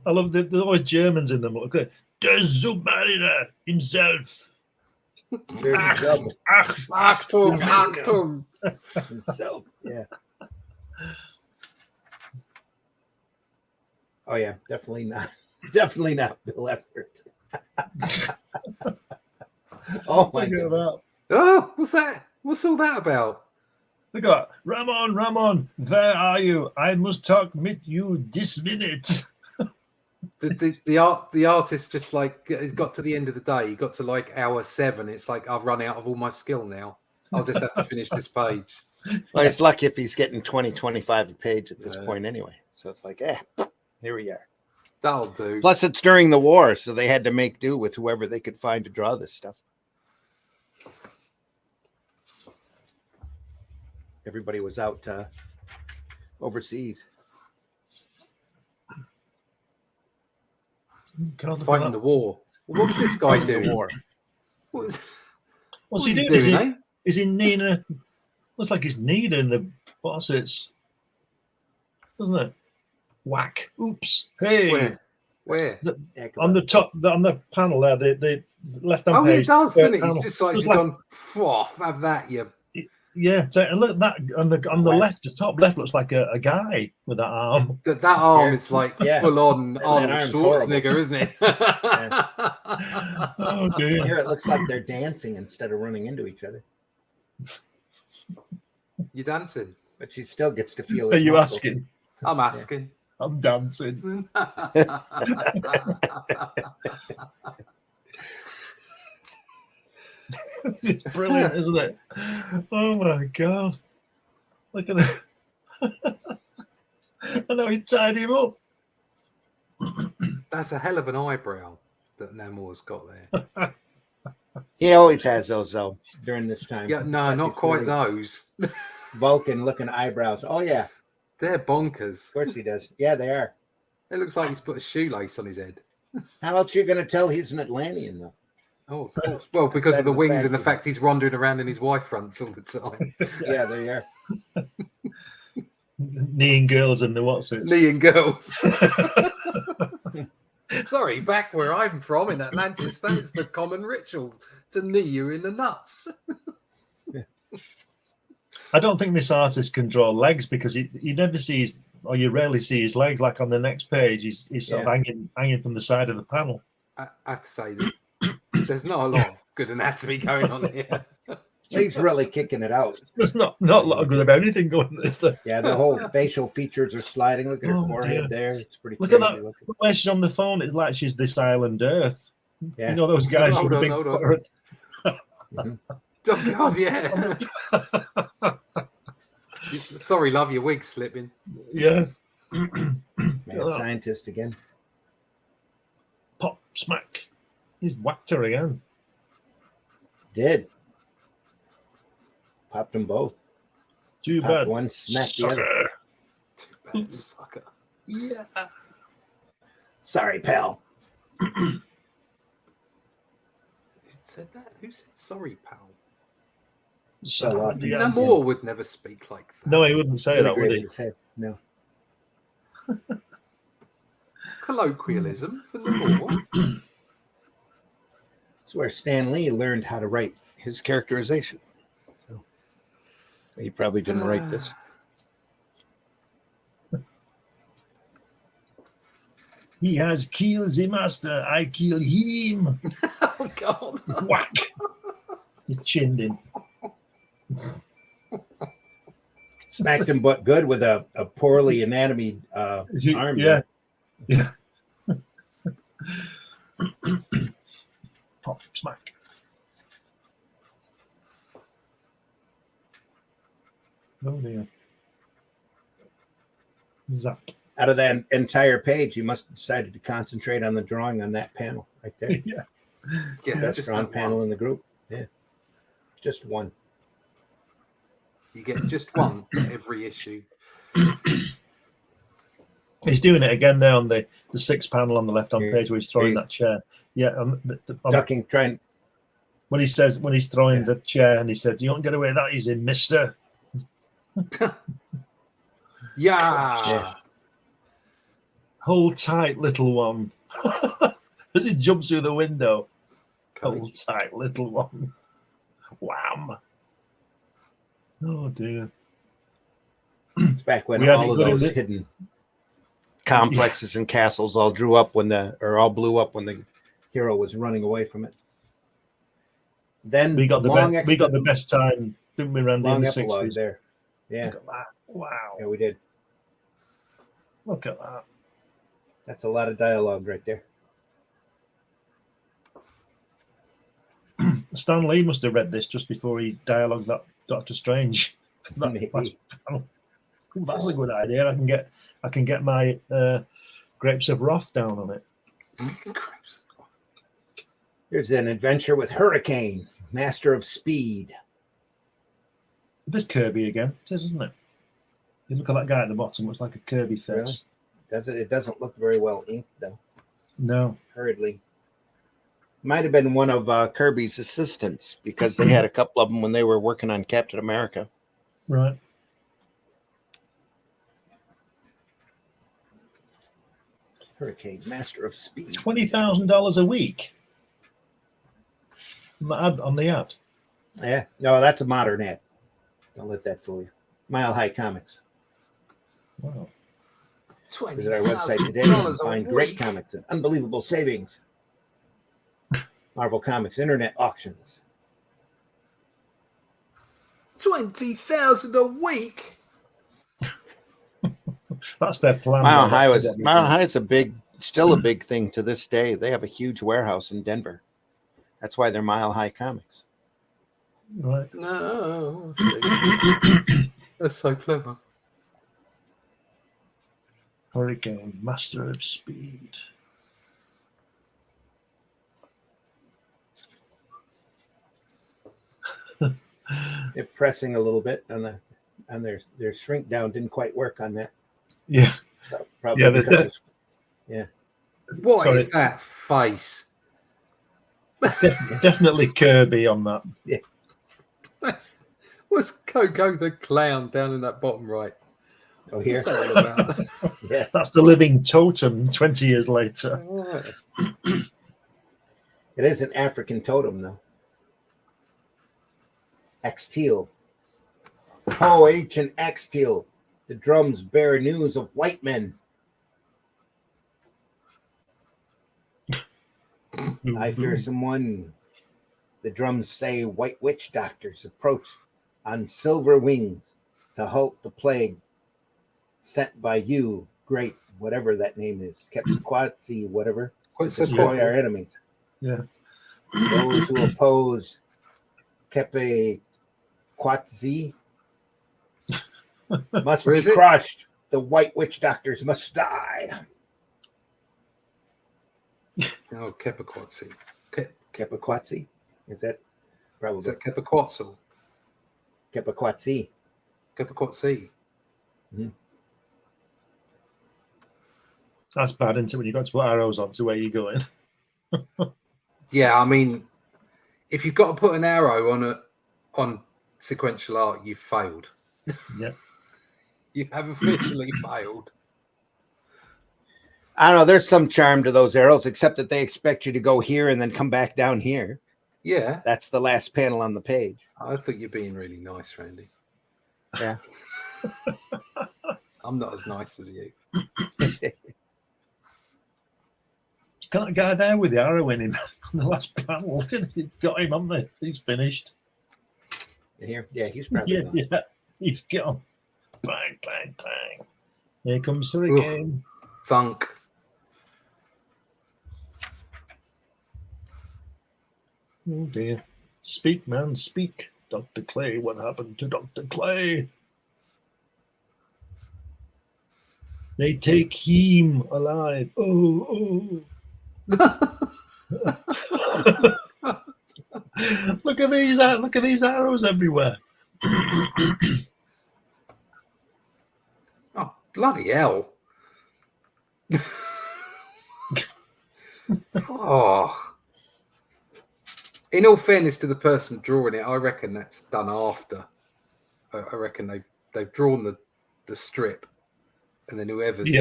I love there's always Germans in them. Look at der Submariner himself.
Achtung, Achtung.
Himself, yeah. Oh yeah, definitely not Bill Everett. Oh my god!
Oh, what's that? What's all that about?
Look at Ramon, where are you? I must talk with you this minute.
The artist just like got to the end of the day. He got to like hour 7. It's like I've run out of all my skill now. I'll just have to finish this page.
Well, he's lucky if he's getting 20, 25 a page at this point anyway. So it's like, here we are.
That'll do.
Plus, it's during the war, so they had to make do with whoever they could find to draw this stuff. Everybody was out overseas.
Fighting the war. What was this guy doing?
What's he doing? Is he Nina? Looks like he's Nina in the bosses, doesn't it? Whack! Oops! Hey,
where?
On the top, on the panel there, the left-hand page.
Oh, he does, doesn't he? He's just like he's gone. Have that, you.
Yeah, so and look that on the left, the top left looks like a guy with that arm.
That arm is like full on Arnold Schwarzenegger, isn't it?
Oh dear!
Here it looks like they're dancing instead of running into each other.
You're dancing,
but she still gets to feel.
Are you asking?
I'm asking.
Yeah. I'm dancing. It's brilliant, isn't it? Oh my god! Look at that. I know he tied him up.
That's a hell of an eyebrow that Namor's got there.
He always has those though during this time.
Yeah, no, not quite those.
Vulcan looking eyebrows. Oh yeah,
They're bonkers.
of course he does. Yeah, they are.
It looks like he's put a shoelace on his head.
How else are you going to tell he's an Atlantean though?
Oh, of course. Well, because of the
The
wings
fact
and the
that-
fact he's wandering around in his wife fronts all the time.
Yeah, they are.
Kneeing girls and the what's it?
Kneeing girls. Sorry, back where I'm from in Atlantis, that's the common ritual to knee you in the nuts.
I don't think this artist can draw legs because you never see his, or you rarely see his legs. Like on the next page, he's sort of hanging from the side of the panel.
I have to say that there's not a lot of good anatomy going on here.
He's really kicking it out.
There's not a lot of good about anything going on, is there?
Yeah, the whole facial features are sliding. Look at her
Oh,
forehead
dear.
there. It's pretty
Look at
crazy
that.
looking.
When she's on the phone, it's like she's this island Earth.
Yeah.
You know those guys
Hold
with the
on,
big
hold on.
forehead?
Oh, God, yeah. Sorry, love, your wig's slipping.
Yeah.
Mad scientist again.
Pop, smack. He's whacked her again.
Did. Popped them both.
Too
Popped
bad.
one, smacked the other.
Sucker.
Too bad, sucker.
Yeah.
Sorry, pal.
Who said that? Who said sorry, pal?
So,
Yeah.
Namor would never speak like that.
No, he wouldn't say that, would
Disintegrated
he?
his head. No.
Colloquialism for Namor.
That's where Stan Lee learned how to write his characterization. So he probably didn't write this.
He has killed the master. I kill him.
Oh, God.
Whack. He chinned him.
Smacked him but good with a poorly anatomy arm.
Yeah. Yeah. Pop, smack. Oh dear. Zap.
Out of that entire page, you must have decided to concentrate on the drawing on that panel right there.
Yeah.
Yeah,
Best
just
drawn
that
panel
one.
in the group. Yeah. Just one.
You get just one for every issue.
He's doing it again there on the sixth panel on the left-hand
Here,
page where he's throwing
here
that chair. Yeah, on
Ducking, trying.
when he's throwing the chair and he said, "You don't get away with that, he's in, mister."
Yeah.
Hold tight, little one. As he jumps through the window. Hold tight, little one. Wham. Oh dear.
It's back when
We had
all
it
of
good in
those
the-
hidden complexes and castles all blew up when the hero was running away from it. Then
We got
long
the best time, didn't we, Randy, in
long
the
epilogue
60s?
there. Yeah,
Look at that. Wow.
yeah, we did.
Look at that.
That's a lot of dialogue right there.
Stan Lee must have read this just before he dialogued that Doctor Strange. That
Maybe.
last panel. Ooh, that's a good idea. I can get my Grapes of Wrath down on it.
Here's an adventure with Hurricane, Master of Speed.
This Kirby again, it is, isn't it? You look at that guy at the bottom, looks like a Kirby face.
Really? It doesn't look very well inked though.
No.
Hurriedly. Might have been one of Kirby's assistants because they had a couple of them when they were working on Captain America.
Right.
Hurricane, Master of Speed.
$20,000 a week. On the ad.
Yeah, no, that's a modern ad. Don't let that fool you. Mile High Comics.
Wow.
Visit our website today and find great comics and unbelievable savings. Marvel Comics Internet Auctions.
20,000 a week.
That's their plan.
Mile High is still a big thing to this day. They have a huge warehouse in Denver. That's why they're Mile High Comics.
Right.
No. That's so clever.
Hurricane, master of speed.
They're pressing a little bit on their shrink down didn't quite work on that.
Yeah.
Probably
Yeah,
because it's, yeah.
What
Sorry.
is that face?
Definitely Kirby on that.
Yeah.
What's Coco the clown down in that bottom right?
Oh, here.
What's that all about?
Yeah.
That's the living totem 20 years later.
Right.
It is an African totem, though. Axteel. Ho, ancient Axteel. The drums bear news of white men. I fear someone. The drums say white witch doctors approach on silver wings to halt the plague sent by you, great, whatever that name is, Quetzalcoatl, whatever, to destroy our enemies.
Yeah.
Those who oppose Quetzalcoatl must be crushed. The white witch doctors must die.
Oh, Quetzalcoatl.
Quetzalcoatl? Is that probably?
Is that Quetzalcoatl?
Quetzalcoatl.
Quetzalcoatl.
Mm-hmm.
That's bad, isn't it, when you've got to put arrows on to where you're going?
Yeah, I mean, if you've got to put an arrow on sequential art, you've failed.
Yeah.
You have officially failed.
I don't know. There's some charm to those arrows, except that they expect you to go here and then come back down here.
Yeah.
That's the last panel on the page.
I think you're being really nice, Randy.
Yeah.
I'm not as nice as you.
Got a guy there with the arrow in him on the last panel. Look at it. Got him, haven't they? He's finished.
Here? Yeah, he's probably gone.
Yeah, he's gone. Bang, bang, bang. Here comes the hurricane.
Thunk.
Oh dear. Speak, man, speak. Dr. Clay, what happened to Dr. Clay? They take him alive. Oh. Look at these arrows everywhere.
Oh, bloody hell. Oh. In all fairness to the person drawing it, I reckon that's done after. I reckon they've drawn the strip, and then whoever's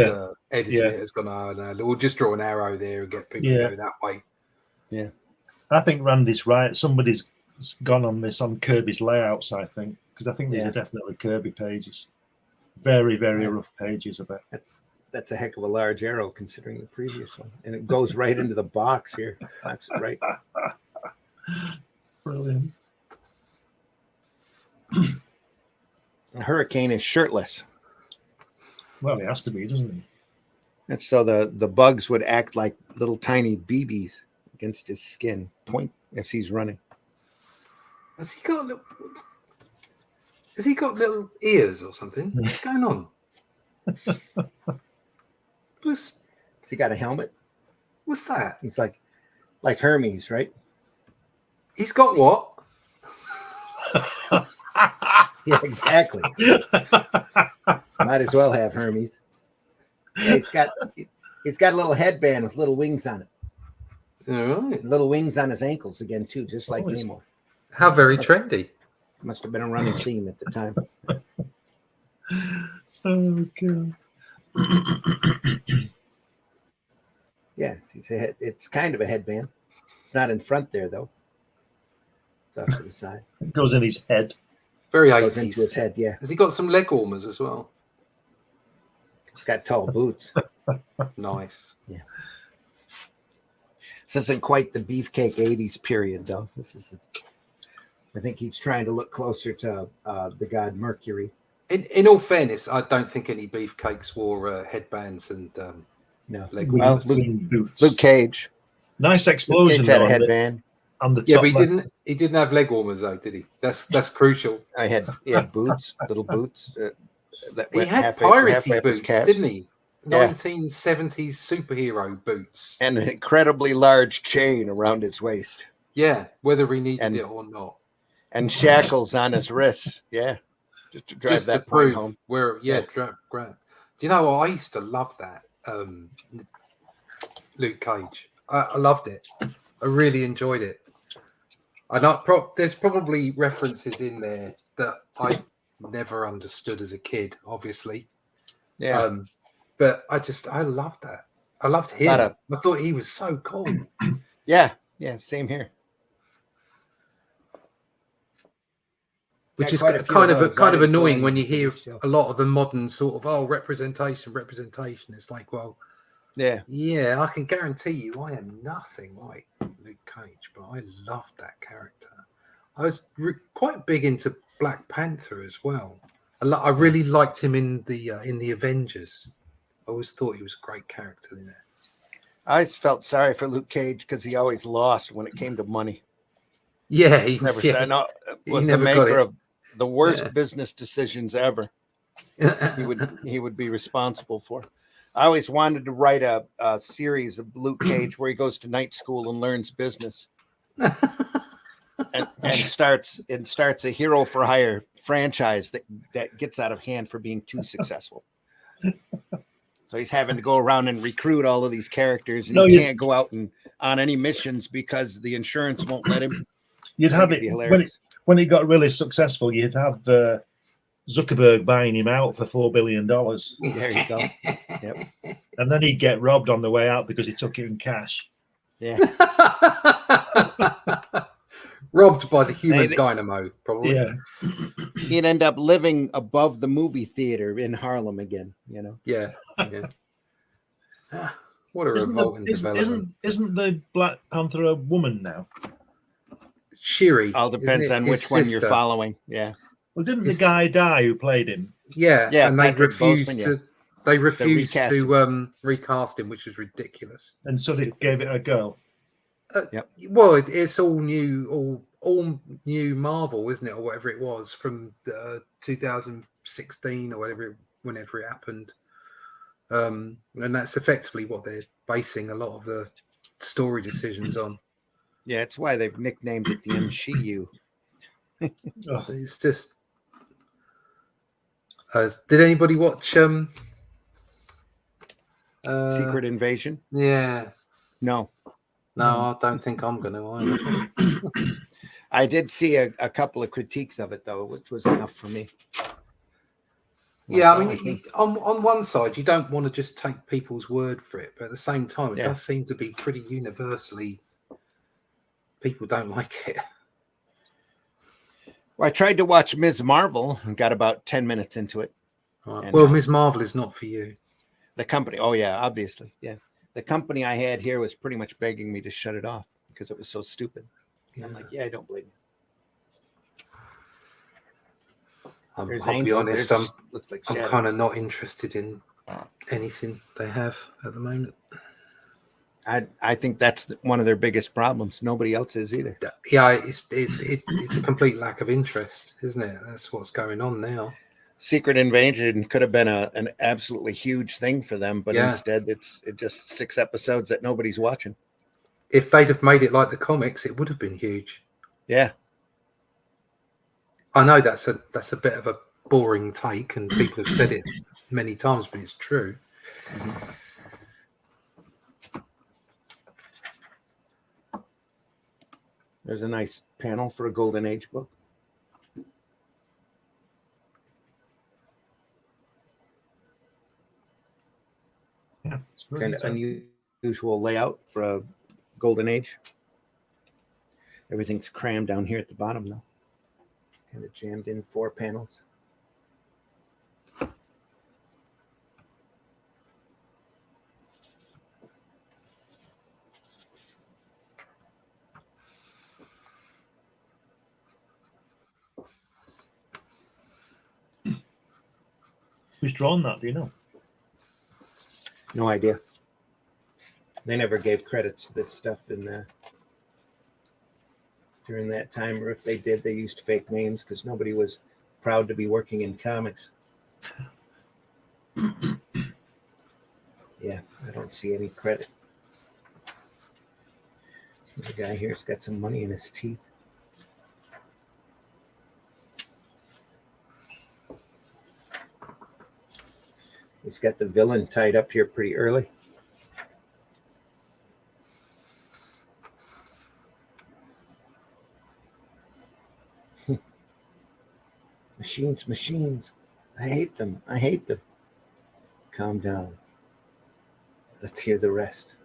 editing it has gone, oh no, we'll just draw an arrow there and get people to go that way.
Yeah. I think Randy's right. Somebody's gone on this on Kirby's layouts, I think, because I think these are definitely Kirby pages. Very, very rough pages of it.
That's a heck of a large arrow considering the previous one. And it goes right into the box here. That's right.
Brilliant.
A hurricane is shirtless.
Well, he has to be, doesn't he?
And so the bugs would act like little tiny BBs against his skin, point as he's running.
Has he got little ears or something? What's going on?
Has he got a helmet?
What's that?
He's like Hermes, right?
He's got what?
Yeah, exactly. Might as well have Hermes. Yeah, he's got a little headband with little wings on it.
All right.
Little wings on his ankles again too, just like Nemo.
How very trendy.
Must have been a running theme at the time.
Oh god.
Yeah, it's kind of a headband. It's not in front there though. It's off to the side.
It goes in his head.
Very 80s.
Goes into his head, yeah.
Has he got some leg warmers as well?
He's got tall boots.
Nice.
Yeah. This isn't quite the beefcake 80s period though. I think he's trying to look closer to the god Mercury.
In all fairness, I don't think any beefcakes wore headbands and
no
leg
well,
warmers.
Boots.
Luke Cage.
Nice explosion.
Luke Cage had a headband.
on the
Yeah,
top
but
left.
he didn't have leg warmers though, did he? That's crucial.
He had boots, little boots that
He
went
had
halfway
piratey
up his
boots,
calves.
didn't he?
Yeah.
1970s superhero boots.
And an incredibly large chain around his waist.
Yeah, whether he needed
And-
it or not.
And shackles on his wrists. Yeah. Just to drive
Just to
that point
prove
home.
where,
Yeah.
Do you know what? I used to love that. Luke Cage. I loved it. I really enjoyed it. There's probably references in there that I never understood as a kid, obviously.
Yeah.
But I loved that. I loved him. I thought he was so cool.
Yeah. Yeah. Same here.
Which is
quite a few
kind
of
of
those. I didn't pull
annoying when
any
you hear
for this show.
a lot of the modern sort of representation. It's like, well,
Yeah.
yeah, I can guarantee you, I am nothing like Luke Cage, but I loved that character. I was quite big into Black Panther as well. I really liked him in the Avengers. I always thought he was a great character in there.
I always felt sorry for Luke Cage because he always lost when it came to money.
Yeah,
He was
he
the
never got
maker
it.
of the worst
Yeah.
business decisions ever. He would be responsible for. I always wanted to write a series of Luke Cage where he goes to night school and learns business, and starts a hero for hire franchise that gets out of hand for being too successful. So he's having to go around and recruit all of these characters, and he can't go out on any missions because the insurance won't let him.
You'd have it when he got really successful. You'd have Zuckerberg buying him out for $4 billion.
There you go. Yep.
And then he'd get robbed on the way out because he took it in cash.
Yeah.
Robbed by the human dynamo, probably.
Yeah.
He'd end up living above the movie theater in Harlem again, you know?
Yeah. What a revolting development.
Isn't the Black Panther a woman now?
Shiri.
All depends on which one you're following. Yeah.
Well, didn't the guy die who played him?
Yeah.
Yeah.
And they refused to recast him, which was ridiculous.
And so they gave it a go.
Yep.
Well, it's all new, all new Marvel, isn't it, or whatever it was from 2016 or whenever it happened. And that's effectively what they're basing a lot of the story decisions on.
Yeah, it's why they've nicknamed it the MCU.
So it's just. Did anybody watch
Secret Invasion?
Yeah.
No.
No, I don't think I'm going to either.
I did see a couple of critiques of it, though, which was enough for me.
Yeah, I mean, on one side, you don't want to just take people's word for it, but at the same time, it does seem to be pretty universally. People don't like it.
Well, I tried to watch Ms. Marvel and got about 10 minutes into it.
Right. Well, Ms. Marvel is not for you.
The company. Oh, yeah, obviously. Yeah. The company I had here was pretty much begging me to shut it off because it was so stupid. Yeah. I'm like, I don't blame you.
I'll be honest, I'm kind of not interested in anything they have at the moment.
I think that's one of their biggest problems. Nobody else is either.
Yeah, it's a complete lack of interest, isn't it? That's what's going on now.
Secret Invasion could have been an absolutely huge thing for them, but instead it's just 6 episodes that nobody's watching.
If they'd have made it like the comics, it would have been huge.
Yeah.
I know that's a bit of a boring take, and people have said it many times, but it's true.
Mm-hmm. There's a nice panel for a Golden Age book.
Yeah, it's
kind of unusual layout for a Golden Age. Everything's crammed down here at the bottom, though. Kind of jammed in 4 panels.
Who's drawn that? Do you know?
No idea. They never gave credits to this stuff in the during that time, or if they did, they used fake names because nobody was proud to be working in comics. Yeah, I don't see any credit. The guy here's got some money in his teeth. He's got the villain tied up here pretty early. Machines. I hate them. Calm down. Let's hear the rest.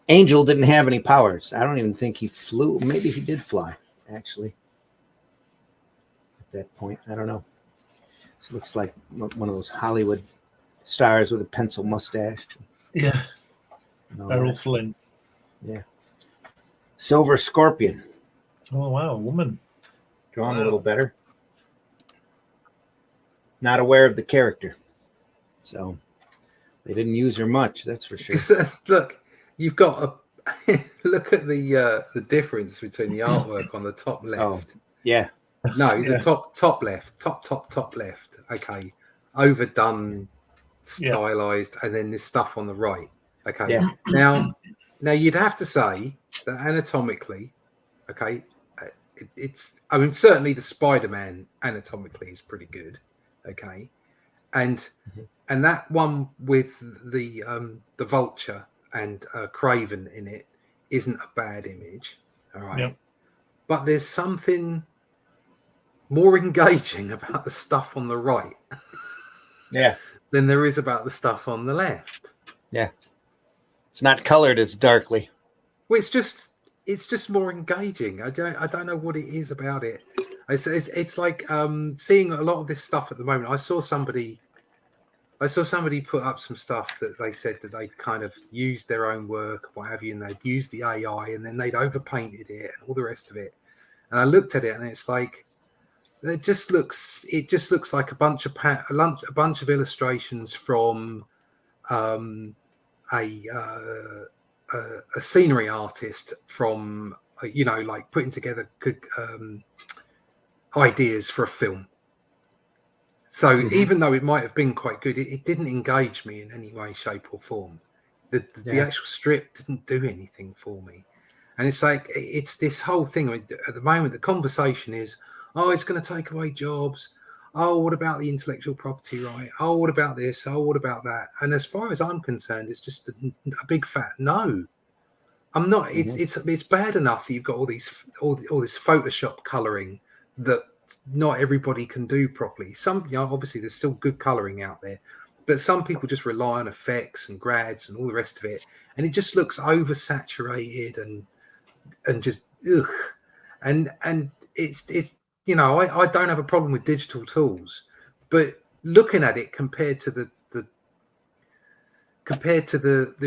Angel didn't have any powers. I don't even think he flew. Maybe he did fly, actually. At that point, I don't know. This looks like one of those Hollywood stars with a pencil mustache.
Yeah. Errol Flynn.
Yeah. Silver Scorpion.
Oh, wow. Woman.
Drawn a little better. Not aware of the character. So they didn't use her much, that's for sure.
Look, you've got a look at the difference between the artwork on the top left.
Oh, yeah.
No, the top left. Top left. Okay. Overdone, stylized, and then this stuff on the right. Okay.
Yeah.
Now you'd have to say that anatomically, okay, I mean, certainly the Spider-Man anatomically is pretty good, okay, and that one with the Vulture and Craven in it isn't a bad image, all right, but there's something more engaging about the stuff on the right, than there is about the stuff on the left. Yeah,
it's not colored as darkly.
Well, it's just more engaging. I don't know what it is about it. It's like seeing a lot of this stuff at the moment. I saw somebody put up some stuff that they said that they kind of used their own work, what have you, and they'd used the AI and then they'd overpainted it and all the rest of it. And I looked at it and it's like it just looks like a bunch of illustrations from a scenery artist from, like putting together good ideas for a film. So even though it might have been quite good, it didn't engage me in any way, shape or form. The actual strip didn't do anything for me. And it's like, it's this whole thing. I mean, at the moment, the conversation is, oh, it's going to take away jobs. Oh, what about the intellectual property right? Oh, what about this? Oh, what about that? And as far as I'm concerned, it's just a big fat no. I'm not. It's bad enough that you've got all this Photoshop coloring that not everybody can do properly. Some, obviously, there's still good coloring out there, but some people just rely on effects and grads and all the rest of it, and it just looks oversaturated and just ugh. And it's I don't have a problem with digital tools, but looking at it compared to the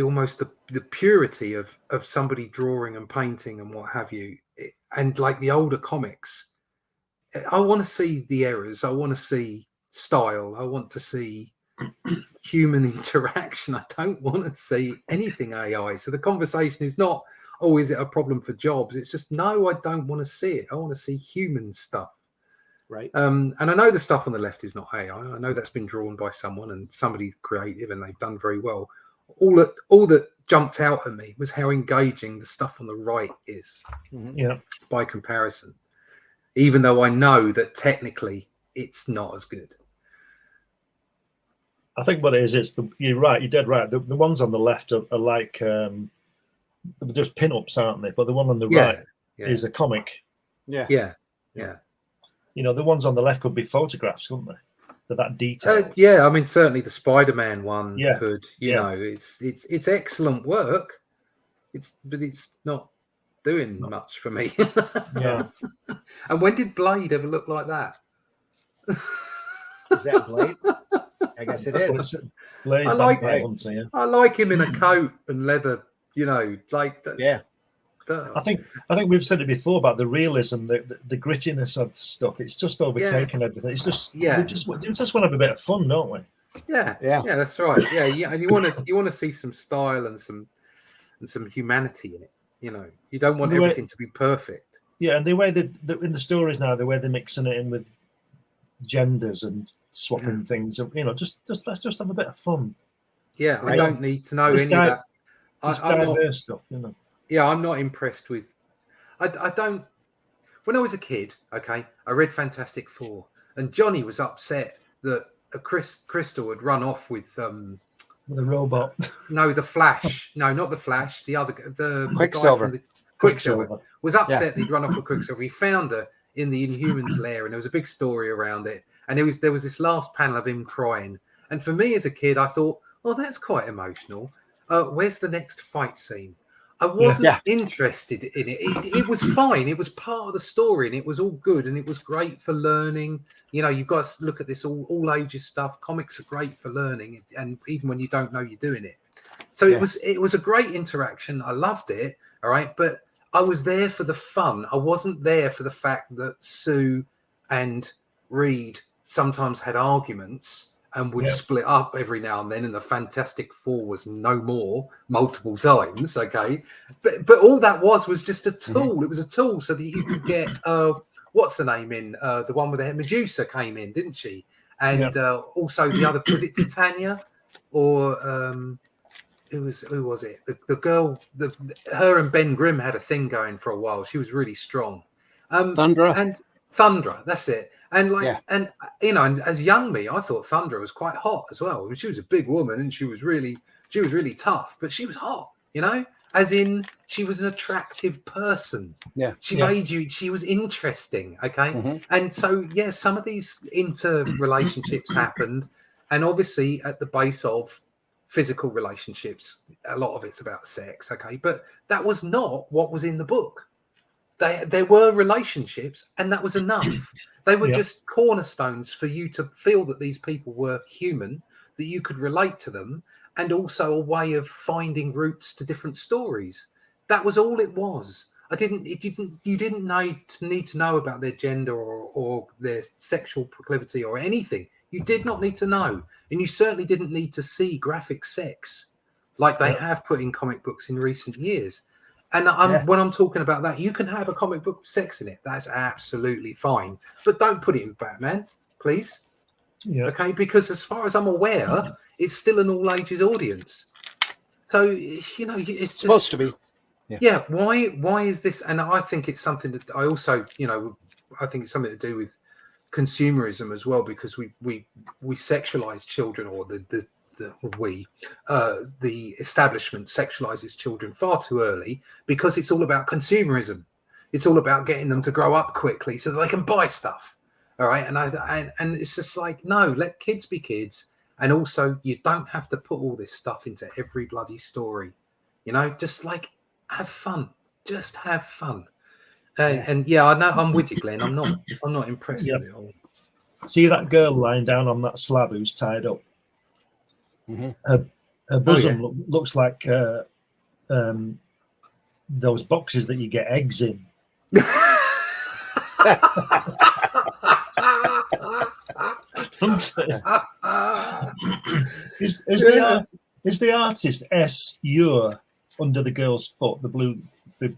almost the purity of somebody drawing and painting and what have you, and like the older comics, I want to see the errors. I want to see style. I want to see human interaction. I don't want to see anything AI. So the conversation is not, oh, is it a problem for jobs? It's just, no, I don't want to see it. I want to see human stuff.
Right.
And I know the stuff on the left is not AI. I know that's been drawn by someone and somebody creative, and they've done very well. All that jumped out at me was how engaging the stuff on the right is.
Yeah.
By comparison, even though I know that technically it's not as good.
I think what it is, you're right. You're dead right. The ones on the left are like they're just pin-ups, aren't they? But the one on the right is a comic.
Yeah.
The ones on the left could be photographs, couldn't they? They're that detailed.
I mean, certainly the Spider-Man one could.
know,
it's excellent work. But it's not doing much for me.
Yeah.
And when did Blade ever look like that?
Is that Blade? I guess it is.
Blade,
I like I like him in a coat and leather. Like that's,
yeah.
I think we've said it before about the realism, the grittiness of stuff. It's just overtaken everything. It's just we just want to have a bit of fun, don't we?
Yeah,
Yeah.
that's right. Yeah, and you want to see some style and some humanity in it. You know, you don't want everything to be perfect.
Yeah, and the way that in the stories now, the way they're mixing it in with genders and swapping things, you know, just let's just have a bit of fun.
Yeah,
Right.
I don't need to know any of that.
It's
I'm
diverse
not,
stuff, you know.
yeah, I'm not impressed with. I don't. When I was a kid, okay, I read Fantastic Four, and Johnny was upset that Crystal had run off with
With a robot.
No, the Flash. No, not the Flash. The other, the
Quicksilver.
guy from the Quicksilver
Quicksilver.
was upset that he'd run off with Quicksilver. He found her in the Inhumans lair, and there was a big story around it. And there was this last panel of him crying. And for me as a kid, I thought, oh, that's quite emotional. Where's the next fight scene? I wasn't interested in it. It was fine. It was part of the story, and it was all good, and it was great for learning. You know, you've got to look at this all ages stuff. Comics are great for learning, and even when you don't know you're doing it. So it was a great interaction. I loved it. All right, but I was there for the fun. I wasn't there for the fact that Sue and Reed sometimes had arguments and would split up every now and then, and the Fantastic Four was no more multiple times. Okay, but all that was just a tool. Mm-hmm. It was a tool so that you could get what's the name in the one with the Medusa came in, didn't she? And also the other, was it Titania or who was it? The girl, her and Ben Grimm had a thing going for a while. She was really strong. Thundra, that's it. And and you know, and as young me, I thought Thundra was quite hot as well. I mean, she was a big woman and she was really tough, but she was hot, you know, as in she was an attractive person.
Yeah.
She made you, she was interesting. Okay. Mm-hmm. And so, some of these interrelationships happened. And obviously at the base of physical relationships, a lot of it's about sex. Okay. But that was not what was in the book. There were relationships, and that was enough. They were just cornerstones for you to feel that these people were human, that you could relate to them, and also a way of finding roots to different stories. That was all it was. You didn't need to know about their gender or their sexual proclivity or anything. You did not need to know, and you certainly didn't need to see graphic sex like they have put in comic books in recent years. And when I'm talking about that, you can have a comic book with sex in it. That's absolutely fine. But don't put it in Batman, please. Yeah. Okay? Because as far as I'm aware, it's still an all ages audience. So, you know, it's just,
supposed to be.
Yeah. Why is this? And I think it's something that I also, you know, I think it's something to do with consumerism as well, because we sexualize children, or the establishment sexualizes children far too early, because it's all about consumerism. It's all about getting them to grow up quickly so that they can buy stuff. All right. And it's just like, no, let kids be kids. And also, you don't have to put all this stuff into every bloody story. You know, just like have fun. Just have fun. And I know I'm with you, Glenn. I'm not impressed with it all.
See that girl lying down on that slab who's tied up? Mm-hmm. Her bosom looks like those boxes that you get eggs in. Is the artist S. Ure under the girl's foot, the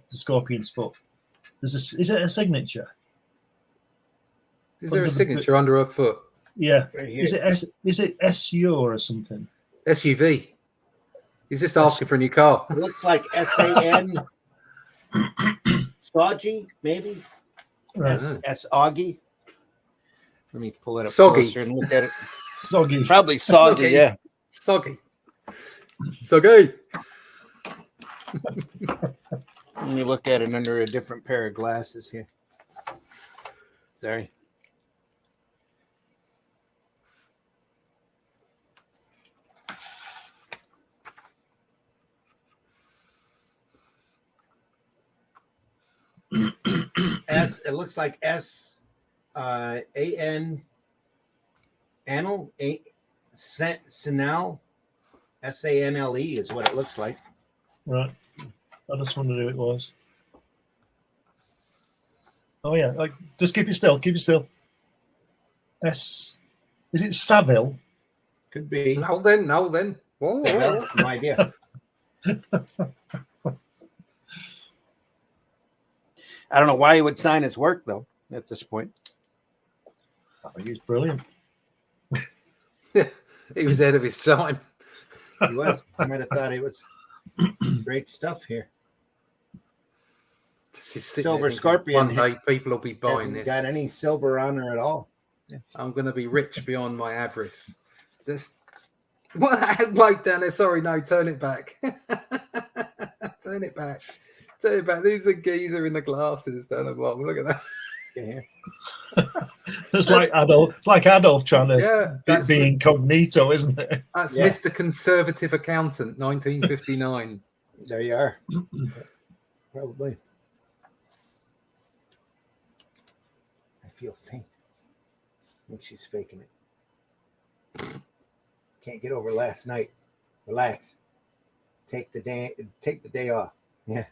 scorpion's foot? Is it a signature?
Is there a signature under her foot?
Yeah. Right, is it S. Ure or something?
SUV. He's just asking for a new car.
It looks like SAN. Soggy, maybe.
Right.
S. Augie. Let me pull it up
Soggy.
closer and look at it.
Soggy.
Probably soggy, yeah.
Soggy. Soggy.
Let me look at it under a different pair of glasses here. Sorry. It looks like S-A-N Anal Sanel SANLE is what it looks like.
Right. I just wondered who it was. Oh yeah, just keep it still. Keep it still. Is it Saville?
Could be.
No, then. Whoa.
So, well, no idea. I don't know why he would sign his work though. At this point,
I think he's brilliant.
He was ahead of his time.
he was. I might have thought it was great stuff here. Silver Scorpion
One day people will be buying
hasn't
this.
got any silver on her at all. Yeah.
I'm going to be rich beyond my avarice. What that bloke down there? Sorry, no, turn it back. Turn it back. There's a geezer in the glasses down the bottom. Look at that.
Yeah.
It's like Adolf trying to be incognito, isn't it?
That's Mr. Conservative Accountant, 1959.
There you are. Probably. I feel faint. I think she's faking it. Can't get over last night. Relax. Take the day off. Yeah.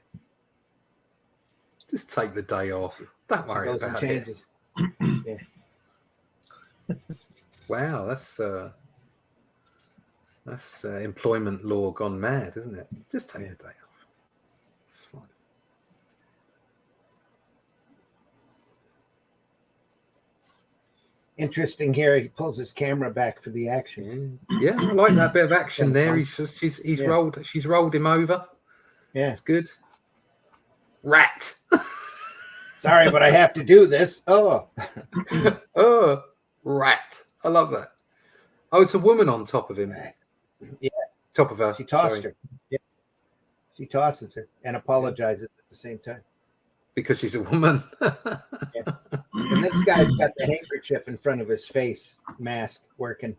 Just take the day off. Don't worry about it.
Yeah.
Wow, that's employment law gone mad, isn't it? Just take the day off. It's fine.
Interesting here. He pulls his camera back for the action.
Yeah, I like that bit of action there. She's rolled him over.
Yeah,
it's good. Rat.
Sorry, but I have to do this. Oh,
oh, rat. I love that. Oh, it's a woman on top of him.
Yeah,
top of her.
She tossed her. Yeah, she tosses her and apologizes at the same time
because she's a woman.
Yeah. And this guy's got the handkerchief in front of his face, mask working.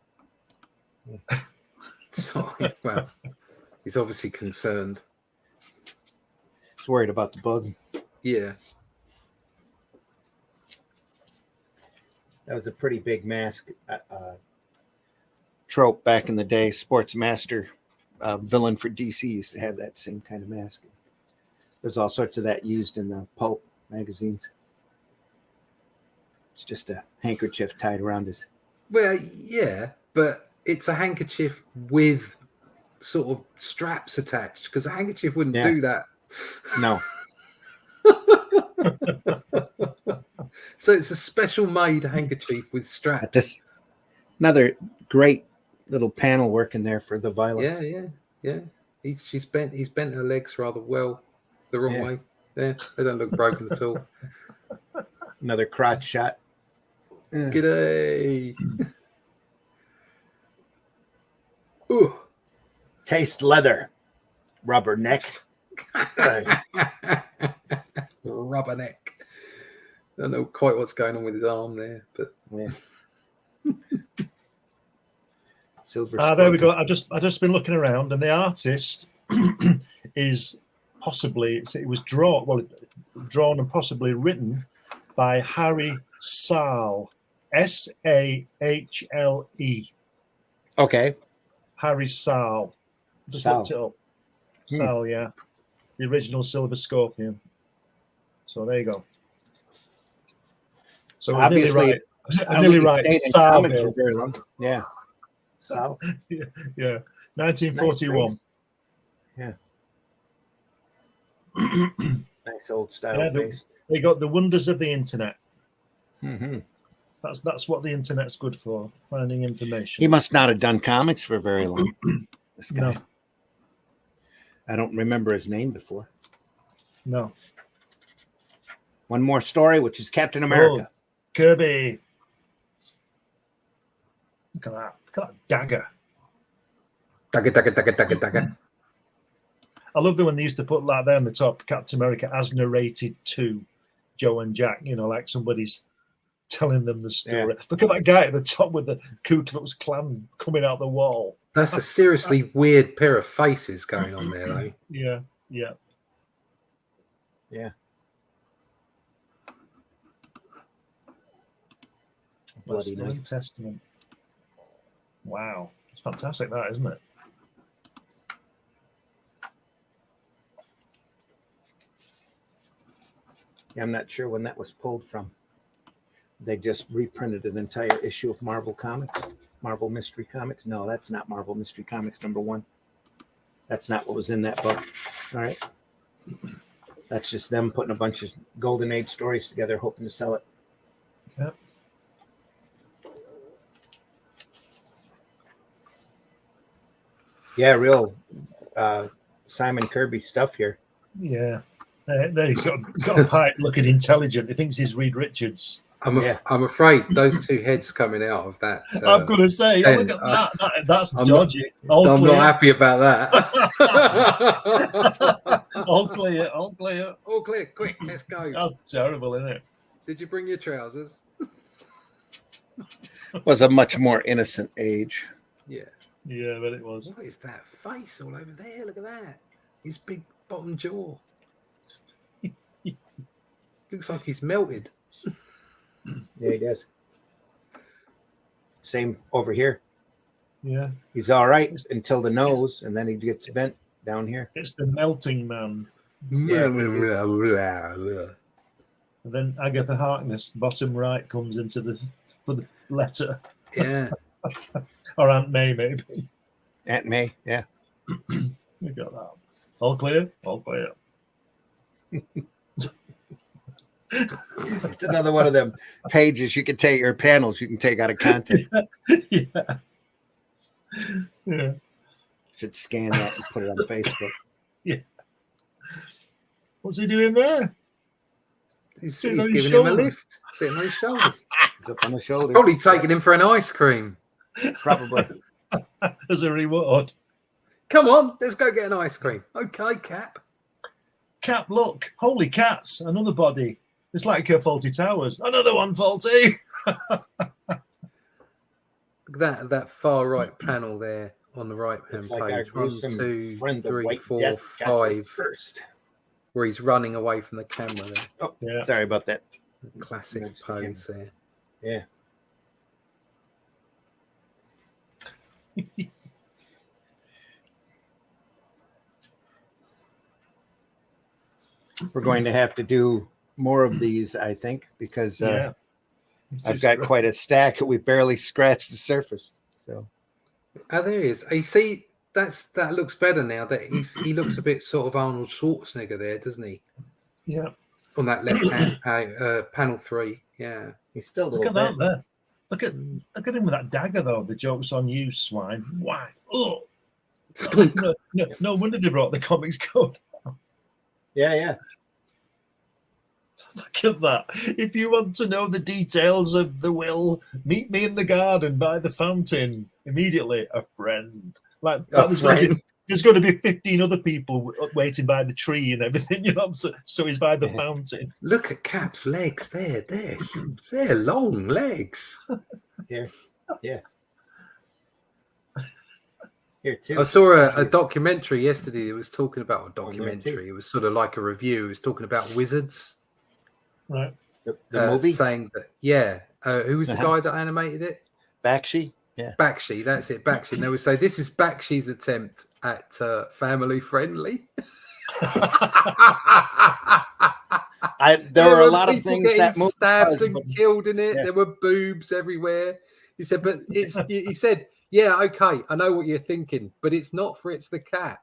Yeah.
Sorry, well, he's obviously concerned.
He's worried about the bug.
Yeah.
That was a pretty big mask trope back in the day. Sportsmaster villain for DC used to have that same kind of mask. There's all sorts of that used in the pulp magazines. It's just a handkerchief tied around his.
Well, yeah, but it's a handkerchief with sort of straps attached because a handkerchief wouldn't do that.
No.
So it's a special made handkerchief with straps.
Another great little panel working there for the violence.
Yeah. He's bent her legs rather well the wrong way. Yeah, they don't look broken at all.
Another crotch shot.
G'day. Ooh.
Taste leather. Rubber neck.
Rubber neck. I don't know quite what's going on with his arm there, but
Silver.
There we go. I've just been looking around, and the artist is possibly it was drawn and possibly written by Harry Sahle, Sahle.
Okay.
Harry Sahle. Just looked it up. Sahle, yeah, the original Silver Scorpion. So there you go. So I'm nearly right. I'm nearly right.
Sahle. Very long. Yeah. Sahle.
Yeah. 1941.
Nice nice old style face.
They got the wonders of the internet.
Mm-hmm.
That's what the internet's good for, finding information.
He must not have done comics for very long. This guy.
No.
I don't remember his name before.
No.
One more story, which is Captain America.
Oh, Kirby. Look at that. Look at that dagger.
Dagger.
I love the one they used to put like there on the top, Captain America as narrated to Joe and Jack, like somebody's telling them the story. Yeah. Look at that guy at the top with the Ku Klux Klan coming out the wall.
That's a seriously weird pair of faces going on there, though.
Yeah.
Bloody
New Testament. Wow. It's fantastic, that, isn't it?
Yeah, I'm not sure when that was pulled from. They just reprinted an entire issue of Marvel Comics. Marvel Mystery Comics. No, that's not Marvel Mystery Comics #1. That's not what was in that book. All right. That's just them putting a bunch of Golden Age stories together, hoping to sell it.
Yep.
Yeah, real Simon Kirby stuff here.
Yeah. There he's got a pipe looking intelligent. He thinks he's Reed Richards.
I'm afraid those two heads coming out of that.
I'm going to say, look at that. That's dodgy.
I'm not happy about that.
All clear. All clear.
All clear. Quick, let's go.
That's terrible, isn't it?
Did you bring your trousers?
Was a much more innocent age.
Yeah.
Yeah, but it was.
What is that face all over there? Look at that. His big bottom jaw. Looks like he's melted.
Yeah, he does. Same over here.
Yeah.
He's all right until the nose, and then he gets bent down here.
It's the melting man.
Yeah.
And then Agatha Harkness, bottom right, comes into the letter.
Yeah.
Or Aunt May, maybe.
Aunt May, yeah.
We got that. All clear? All clear.
It's another one of them pages you can take, or panels you can take out of context.
Yeah. Yeah.
Should scan that and put it on Facebook.
Yeah. What's he doing there?
He's
Sitting on his
giving him a
shoulders.
lift. Sitting on his shoulders.
He's up on the shoulder.
Probably taking him for an ice cream.
Probably.
As a reward.
Come on, let's go get an ice cream. Okay, Cap.
Cap, look. Holy cats. Another body. It's like Faulty Towers. Another one, Faulty.
Look at that far right panel there on the right hand
It's like our
page. 1,
gruesome
2,
friend, the
3,
White
4,
Death, got you
5.
first.
Where he's running away from the camera there.
Oh,
Yeah.
sorry about that.
Classic
Next
pose there.
Yeah. We're going to have to do more of these, I think, because
Yeah.
I've got quite a stack. We barely scratched the surface. So
Oh, there he is. You see, that looks better now. That he looks a bit sort of Arnold Schwarzenegger there, doesn't he?
Yeah.
On that left hand panel 3. Yeah.
he's still a
Look
little
at that
bit.
there. Look at him with that dagger, though. The joke's on you, swine. Why? Oh. No wonder they brought the comics code.
Yeah, yeah.
Look at that. If you want to know the details of the will, meet me in the garden by the fountain. Immediately, a friend. Like
A
there's
friend.
going to be 15 other people waiting by the tree and everything, you know. So he's by the fountain.
Look at Cap's legs there. They're long legs.
Here. Yeah. Here too.
I saw a documentary yesterday. It was talking about a documentary. It was sort of like a review. It was talking about wizards.
Right.
The movie?
Saying that, yeah. Who was the guy that animated it?
Bakshi? Yeah.
Bakshi, that's it, Bakshi. And they would say, this is Bakshi's attempt at family friendly.
There were a lot of
people
things
getting
that movie
stabbed
was,
and
but-
killed in it.
Yeah.
There were boobs everywhere. He said, but it's, he said, yeah, okay, I know what you're thinking, but it's not Fritz the cat.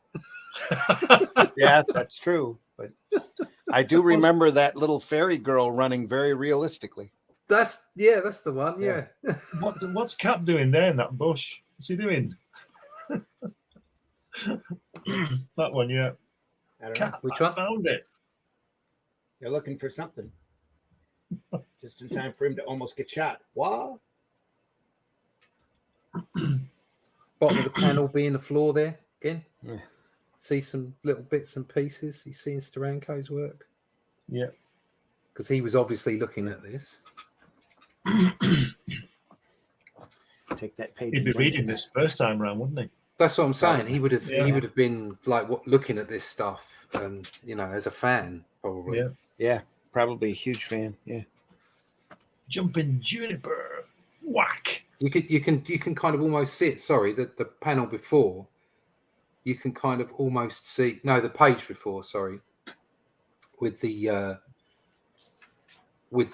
Yeah, that's true. But I do remember that little fairy girl running very realistically.
That's the one. Yeah.
What's Cap doing there in that bush? What's he doing? That one, yeah.
I don't know.
Cap,
Which
I
one?
found it.
They're looking for something. Just in time for him to almost get shot. What?
Bottom of the panel being the floor there again.
Yeah.
See some little bits and pieces. He's seeing Steranko's work
Yeah.
because he was obviously looking at this.
Take that page.
He'd be
and bring it
reading
back.
this first time round, wouldn't he?
That's what I'm saying. He would have
Yeah.
been like looking at this stuff, and as a fan probably.
Yeah.
Yeah, probably a huge fan. Yeah.
Jumping juniper. Whack.
You can kind of almost see it. Sorry, the panel before. You can kind of almost see the page before. Sorry, with the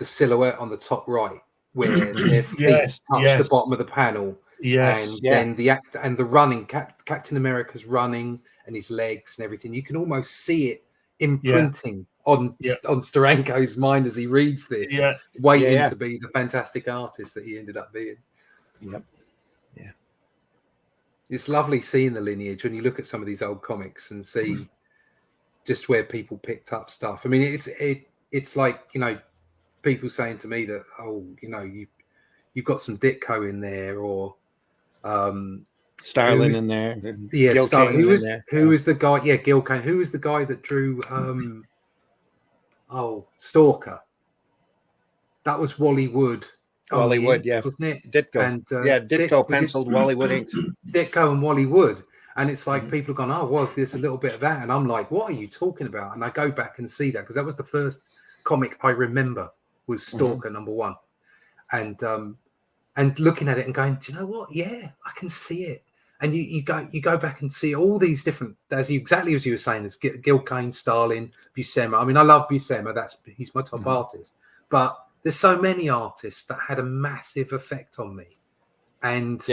silhouette on the top right, where their feet touch the bottom of the panel.
Yes.
And then the act and the running, Captain America's running and his legs and everything. You can almost see it imprinting on Steranko's mind as he reads this, waiting to be the fantastic artist that he ended up being.
Yep. Yeah.
It's lovely seeing the lineage when you look at some of these old comics and see just where people picked up stuff. I mean, it's like, you know, people saying to me that, oh, you know, you've got some Ditko in there, or
Starlin in there.
Yeah,
Gil
Starlin.
Kane
Who was the guy? Yeah, Gil Kane. Who was the guy that drew Stalker? That was Wally Wood.
Wally Wood,
inks, wasn't it?
Ditko.
And
Ditko penciled Wally Wood inks.
Ditko and Wally Wood. And it's like people have gone, oh, well, there's a little bit of that. And I'm like, what are you talking about? And I go back and see that, because that was the first comic I remember was Stalker #1. And looking at it and going, do you know what? Yeah, I can see it. And you go back and see all these different, exactly as you were saying, there's Gil Kane, Starlin, Buscema. I mean, I love Buscema. He's my top artist. But there's so many artists that had a massive effect on me. And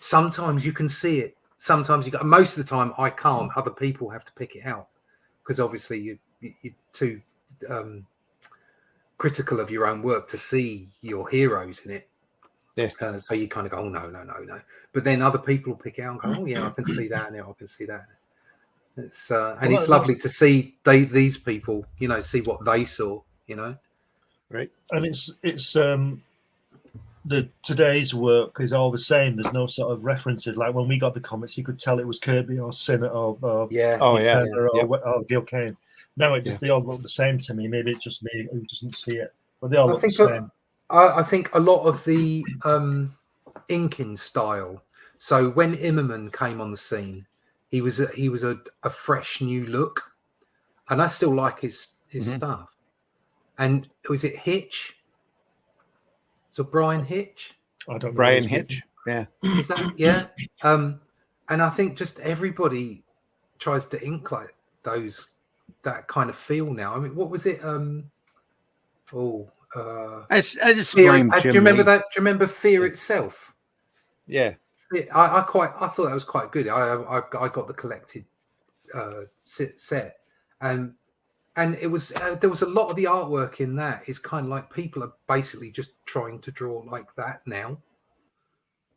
sometimes you can see it. Sometimes most of the time I can't. Other people have to pick it out, because obviously you're too critical of your own work to see your heroes in it. Yeah. So you kind of go, oh no. But then other people will pick it out and go, oh yeah, I can see that now. I can see that. It's and it's lovely to see these people, you know, see what they saw, you know.
Right.
And it's the today's work is all the same. There's no sort of references. Like when we got the comics, you could tell it was Kirby or Sinnott or or Gil Kane. Now they all look the same to me. Maybe it's just me who doesn't see it, but they all look the same.
I think a lot of the inking style. So when Immerman came on the scene, he was a fresh new look, and I still like his stuff. And was it Hitch? So Brian Hitch?
I don't know.
Brian Hitch. Yeah.
Is that and I think just everybody tries to ink like that kind of feel now. I mean, what was it?
I just
Fear,
blame Jim
do you remember
Lee.
that? Do you remember Fear Itself?
Yeah.
I thought that was quite good. I got the collected set, and it was there was a lot of the artwork in that is kind of like people are basically just trying to draw like that now,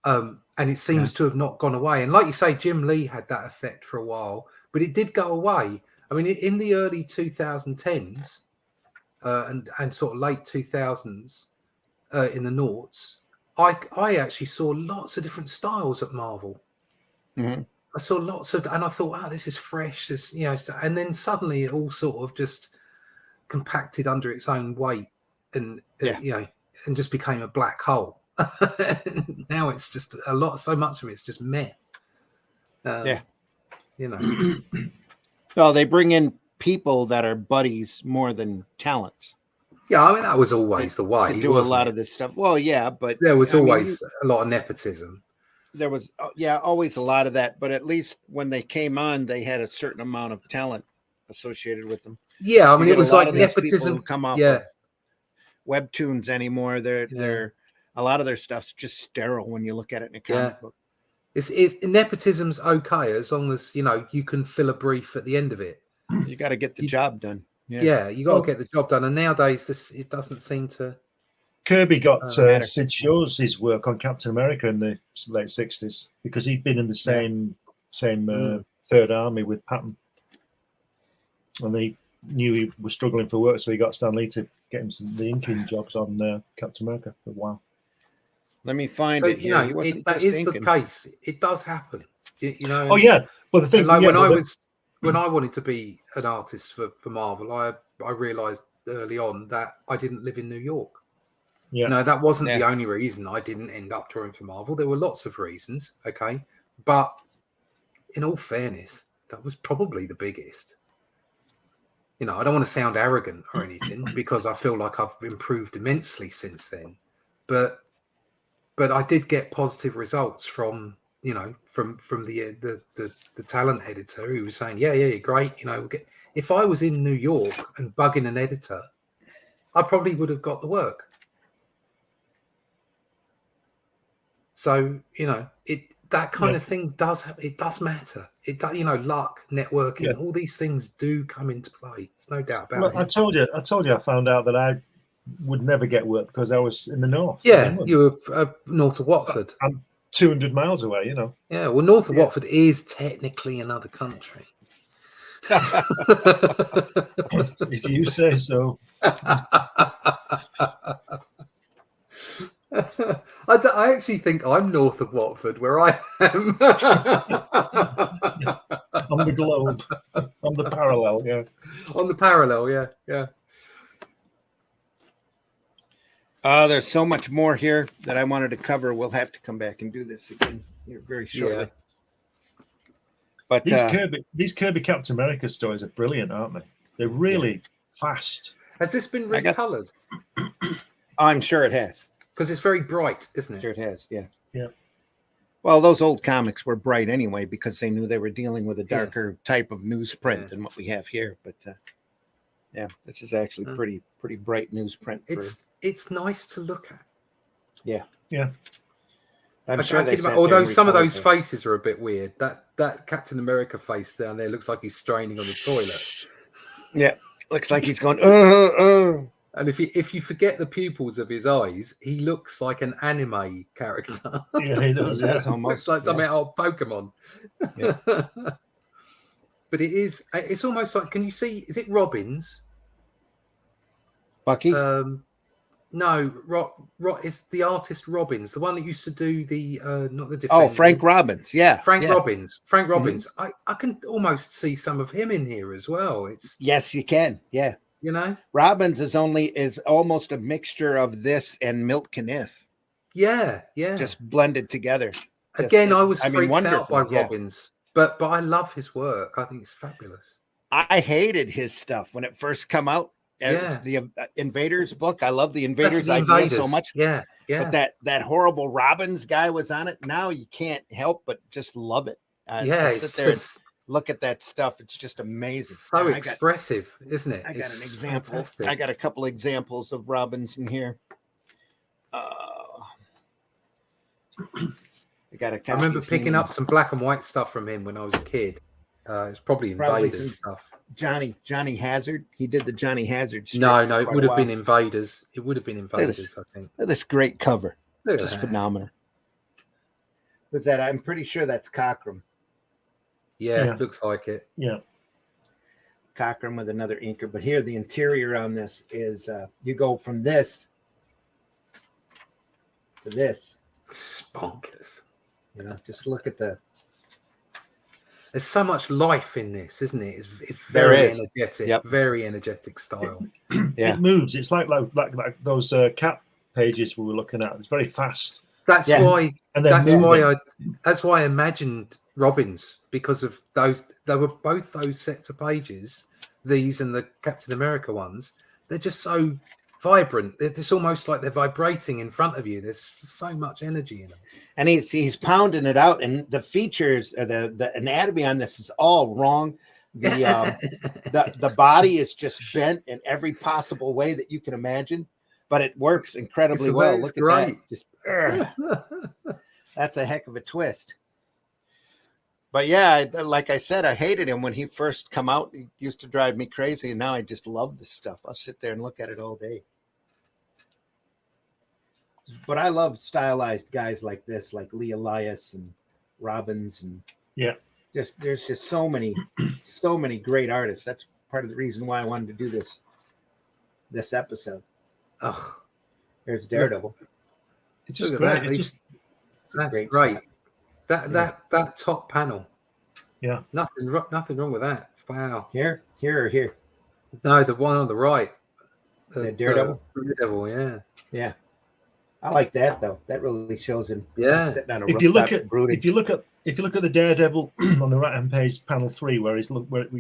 and it seems to have not gone away. And like you say, Jim Lee had that effect for a while, but it did go away. I mean, in the early 2010s and sort of late 2000s in the noughts, I actually saw lots of different styles at Marvel. I saw lots of, and I thought, wow, this is fresh. This, you know, and then suddenly it all sort of just compacted under its own weight, and you know, and just became a black hole. Now it's just so much of it's just meh. You know.
Well, they bring in people that are buddies more than talents.
Yeah, I mean that was always the way.
To do a lot of this stuff. Well, yeah, but
there was always a lot of nepotism.
There was always a lot of that, but at least when they came on, they had a certain amount of talent associated with them.
Yeah, I mean it was like nepotism.
Come off of webtoons anymore. They're a lot of their stuff's just sterile when you look at it in a comic book.
It's nepotism's okay as long as you know you can fill a brief at the end of it.
You got to get the job done.
Yeah, you got to get the job done. And nowadays, it doesn't seem to.
Kirby got Sid Shaw's work on Captain America in the late 60s because he'd been in the same Third Army with Patton, and they knew he was struggling for work, so he got Stan Lee to get him the inking jobs on Captain America for a while.
Let me find it here.
That is the case. It does happen. You know.
Oh yeah. Well, the thing,
like when I wanted to be an artist for Marvel, I realized early on that I didn't live in New York.
Yeah.
No, that wasn't the only reason I didn't end up drawing for Marvel. There were lots of reasons. Okay, but in all fairness, that was probably the biggest. You know, I don't want to sound arrogant or anything because I feel like I've improved immensely since then, but I did get positive results from the talent editor who was saying, yeah, you're great. You know, if I was in New York and bugging an editor, I probably would have got the work. So that kind
Yeah.
of thing does matter. It does, luck, networking,
Yeah.
all these things do come into play. There's no doubt about
Well,
it.
I told you, I found out that I would never get work because I was in the north.
Yeah,
of England.
you were north of Watford.
I'm 200 miles away.
Yeah, well, north of
Yeah.
Watford is technically another country.
If you say so.
I actually think I'm north of Watford, where I am.
On the globe, on the parallel, yeah.
On the parallel, yeah.
There's so much more here that I wanted to cover. We'll have to come back and do this again here very shortly.
Yeah.
But
these Kirby Captain America stories are brilliant, aren't they? They're really fast.
Has this been recolored?
I'm sure it has.
Because it's very bright, isn't it?
Sure it has, yeah.
Yeah.
Well, those old comics were bright anyway because they knew they were dealing with a darker type of newsprint than what we have here. But yeah, this is actually pretty bright newsprint.
It's nice to look at.
Yeah.
Yeah.
I'm sure they
although some of those faces are a bit weird. That Captain America face down there looks like he's straining on the toilet.
Yeah. Looks like he's going,
And if you forget the pupils of his eyes, he looks like an anime character.
Yeah, he does. Yeah.
Looks like something out of Pokemon.
Yeah.
But it's almost like, can you see, is it Robbins?
Bucky?
No, it's the artist Robbins, the one that used to do the not the Defenders.
Oh, Frank Robbins, yeah.
Frank Robbins. Mm-hmm. I can almost see some of him in here as well.
Yes, you can, yeah. Robbins is almost a mixture of this and Milt Caniff.
Yeah.
Just blended together.
I was freaked out by Robbins, but I love his work. I think it's fabulous.
I hated his stuff when it first come out.
Yeah.
The Invaders book. I love the Invaders idea so much.
Yeah.
But that horrible Robbins guy was on it. Now you can't help but just love it. I sit there and look at that stuff. It's just amazing.
So expressive, isn't it?
I got an example. Fantastic. I got a couple examples of Robbins in here. I
remember picking up some black and white stuff from him when I was a kid. It's probably Invaders stuff.
Johnny Hazard. He did the Johnny Hazard strip.
No, it would have been Invaders. It would have been Invaders, I think.
Look at this great cover. Just phenomenal. What's that? I'm pretty sure that's Cockrum.
Yeah, it looks like it.
Yeah.
Cockrum with another inker. But here, the interior on this is you go from this to this.
Bonkers.
Just look at the.
There's so much life in this, isn't it? It's
very
energetic, very energetic style. It moves. It's like those cat pages we were looking at. It's very fast.
That's why. And that's why I imagined Robbins, because of those. They were both those sets of pages, these and the Captain America ones. They're just so vibrant. It's almost like they're vibrating in front of you. There's so much energy in them.
And he's pounding it out, and the features, the anatomy on this is all wrong. The body is just bent in every possible way that you can imagine, but it works incredibly well. Look at that! Just that's a heck of a twist. But yeah, like I said, I hated him when he first come out. He used to drive me crazy, and now I just love this stuff. I'll sit there and look at it all day. But I love stylized guys like this, like Lee Elias and Robbins, and there's just so many great artists. That's part of the reason why I wanted to do this episode.
Oh,
there's Daredevil.
It's just great.
That's great. That top panel.
Yeah.
Nothing wrong with that. Wow.
Here or here?
No, the one on the right.
The Daredevil.
Daredevil. Yeah.
Yeah. I like that though. That really shows him.
Yeah.
Sitting on a
if you look at the Daredevil on the right hand page, panel 3, where we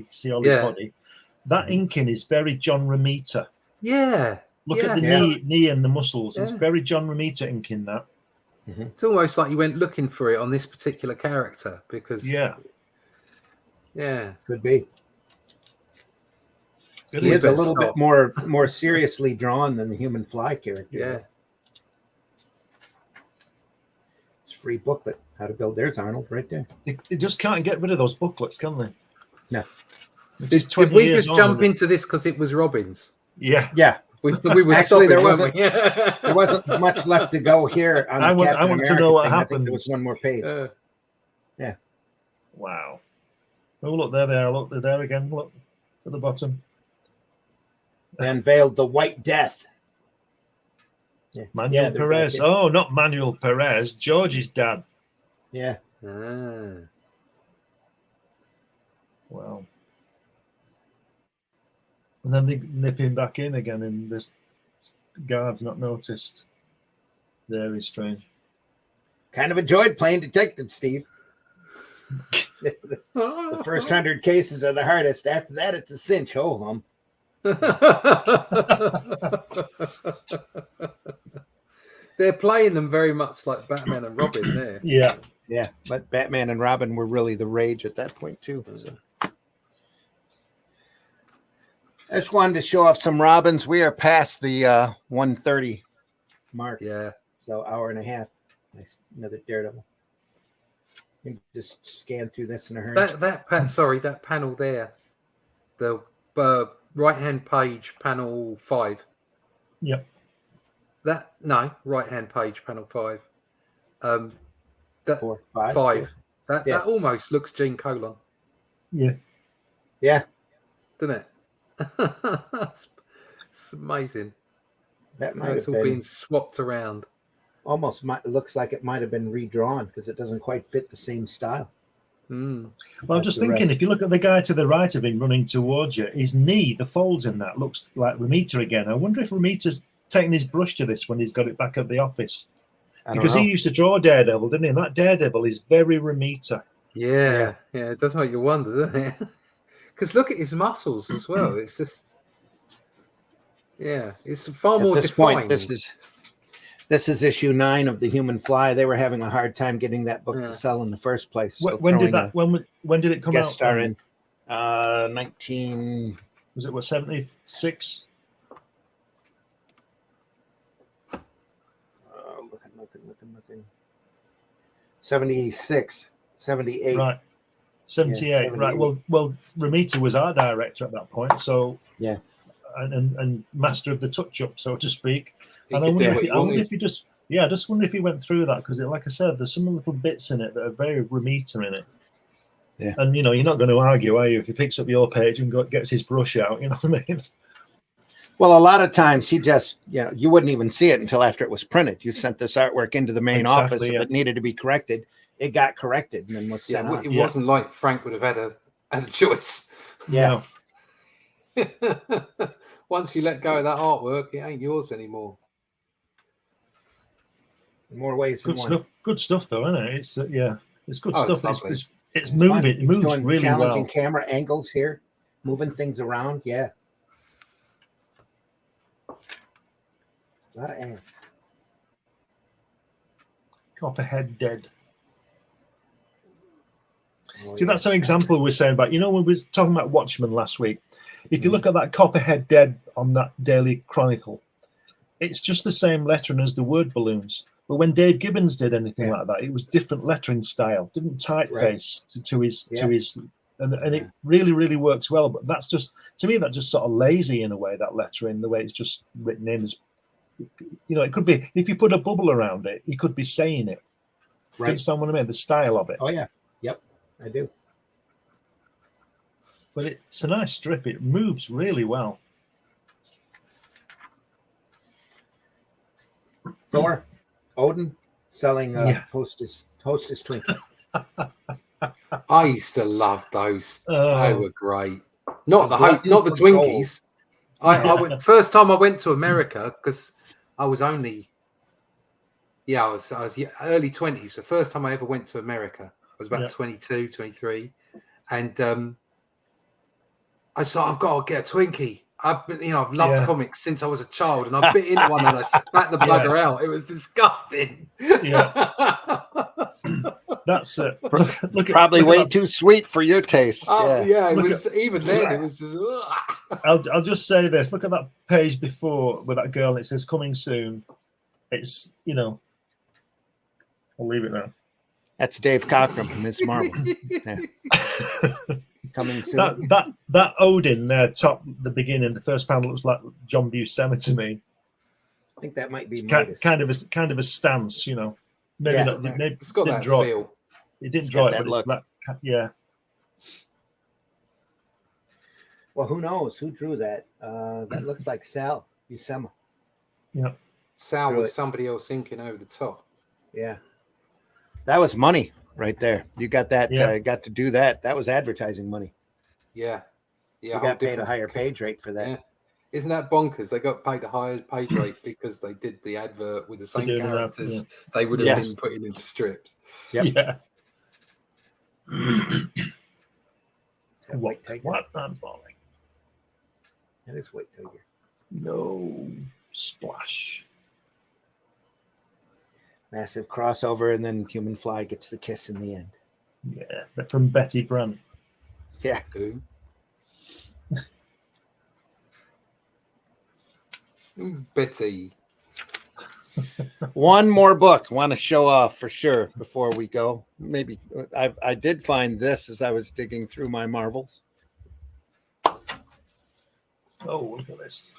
see all his body, that inking is very John Romita.
Yeah.
Look at the knee and the muscles. It's very John Romita inking that.
Mm-hmm. It's almost like you went looking for it on this particular character because
could be. He is a little bit more seriously drawn than the Human Fly character.
Yeah.
free booklet, how to build. There's Arnold right there.
They just can't get rid of those booklets, can they?
No.
Did we just jump into this because it was Robbins?
Yeah.
Yeah.
We were
Actually,
stopping,
there
weren't we?
there wasn't much left to go here on the
I want
Captain
to
America
know what
thing. I think
happened.
there was one more page. Yeah.
Wow. Oh, look, there they are. Look, they're there again. Look at the bottom.
They unveiled the White Death. Yeah.
Manuel Perez. Oh, not Manuel Perez. George's dad.
Yeah.
Wow. And then they nip him back in again, and this guard's not noticed. Very strange.
Kind of enjoyed playing detective, Steve. The first 100 cases are the hardest. After that, it's a cinch. Ho hum.
They're playing them very much like Batman and Robin there.
Yeah.
Yeah, but Batman and Robin were really the rage at that point too. So. I just wanted to show off some Robins. We are past the 1:30 mark.
Yeah.
So hour and a half. Nice, another Daredevil. You can just scan through this in a hurry.
That panel there, the right hand page, panel 5.
Yep.
Right hand page, panel 5. That
4, 5.
5.
Yeah.
That almost looks Gene Colan.
Yeah.
Yeah.
Doesn't it? It's amazing.
It's
all being swapped around.
Almost looks like it might have been redrawn because it doesn't quite fit the same style.
Well, I'm just thinking, if you look at the guy to the right of him running towards you, his knee, the folds in that looks like Romita again. I wonder if Romita's taken his brush to this when he's got it back at the office. Because he used to draw Daredevil, didn't he? And that Daredevil is very Romita.
Yeah, it does make you wonder, doesn't it? Because look at his muscles as well. It's just, it's far more
at this
defined.
point. This is issue 9 of the Human Fly. They were having a hard time getting that book to sell in the first place. So
when did that? When did it come out?
Guest star in 19.
Was it 76?
Looking. 76, 78.
Right. 78. Yeah, 78. Right. Well, Romita was art director at that point. So
yeah,
and master of the touch-up, so to speak. And I wonder if he just wonder if he went through that because, like I said, there's some little bits in it that are very Romita in it.
Yeah.
And you're not going to argue, are you? If he picks up your page and gets his brush out, you know what I mean?
Well, a lot of times he just, you wouldn't even see it until after it was printed. You sent this artwork into the main office. If it needed to be corrected, it got corrected and then was sent out.
It wasn't like Frank would have had a choice.
Yeah.
Once you let go of that artwork, it ain't yours anymore.
In more ways than one.
Good stuff, though, isn't it? It's it's good stuff. It's
fun.
moving. It moves
doing
really
challenging
well.
Camera angles here, moving things around. Yeah. A lot of ants.
Copperhead dead. See, that's an example we're saying about, when we were talking about Watchmen last week. If you look at that Copperhead dead on that Daily Chronicle, it's just the same lettering as the word balloons. But when Dave Gibbons did anything like that, it was different lettering style, different typeface to his and it really, really works well. But that's just, to me, that's just sort of lazy in a way, that lettering, the way it's just written in. As, it could be, if you put a bubble around it, you could be saying it. Right. Do you understand what I mean? The style of it.
Oh, yeah. Yep, I do.
But it's a nice strip. It moves really well.
Thor, Odin, selling Hostess Twinkie.
I used to love those. They were great. Not the Twinkies. I went, first time I went to America because I was only, I was early 20s. The first time I ever went to America, I was about 22, 23, and I thought I've got to get a Twinkie. I've loved comics since I was a child, and I bit into one and I spat the bugger out. It was disgusting.
Yeah. That's it. Look
Probably way too sweet for your taste.
It was even then. It was just.
I'll just say this. Look at that page before with that girl. It says "coming soon." It's I'll leave it now.
That's Dave Cockrum from Miss Marvel. Yeah. Coming soon.
That Odin there, the beginning, the first panel looks like John Buscema to me.
I think that might be
It's
Midas.
kind of a stance, you know. Maybe
Yeah.
not. Maybe
It's got
didn't
that
draw it.
feel.
It didn't
It's
draw
got
it,
that
but
look.
it's that. Yeah.
Well, who knows? Who drew that? That looks like Sal Buscema.
Yeah.
Sal
Drew
was
it.
somebody else inking over the top.
Yeah. That was money right there. You got that.
Yeah.
Got to do that. That was advertising money.
Yeah. Yeah.
You got paid a higher page rate for that.
Yeah. Isn't that bonkers? They got paid a higher page rate because they did the advert with the same
doing that,
characters they would have
Yes.
been putting into strips.
Yep.
Yeah.
Is that White Tiger?
What? I'm falling.
That is White Tiger.
No splash.
Massive crossover, and then Human Fly gets the kiss in the end.
Yeah, but from Betty Brant.
Yeah.
Who? Betty.
One more book I want to show off for sure before we go. Maybe I did find this as I was digging through my Marvels.
Oh, look at this.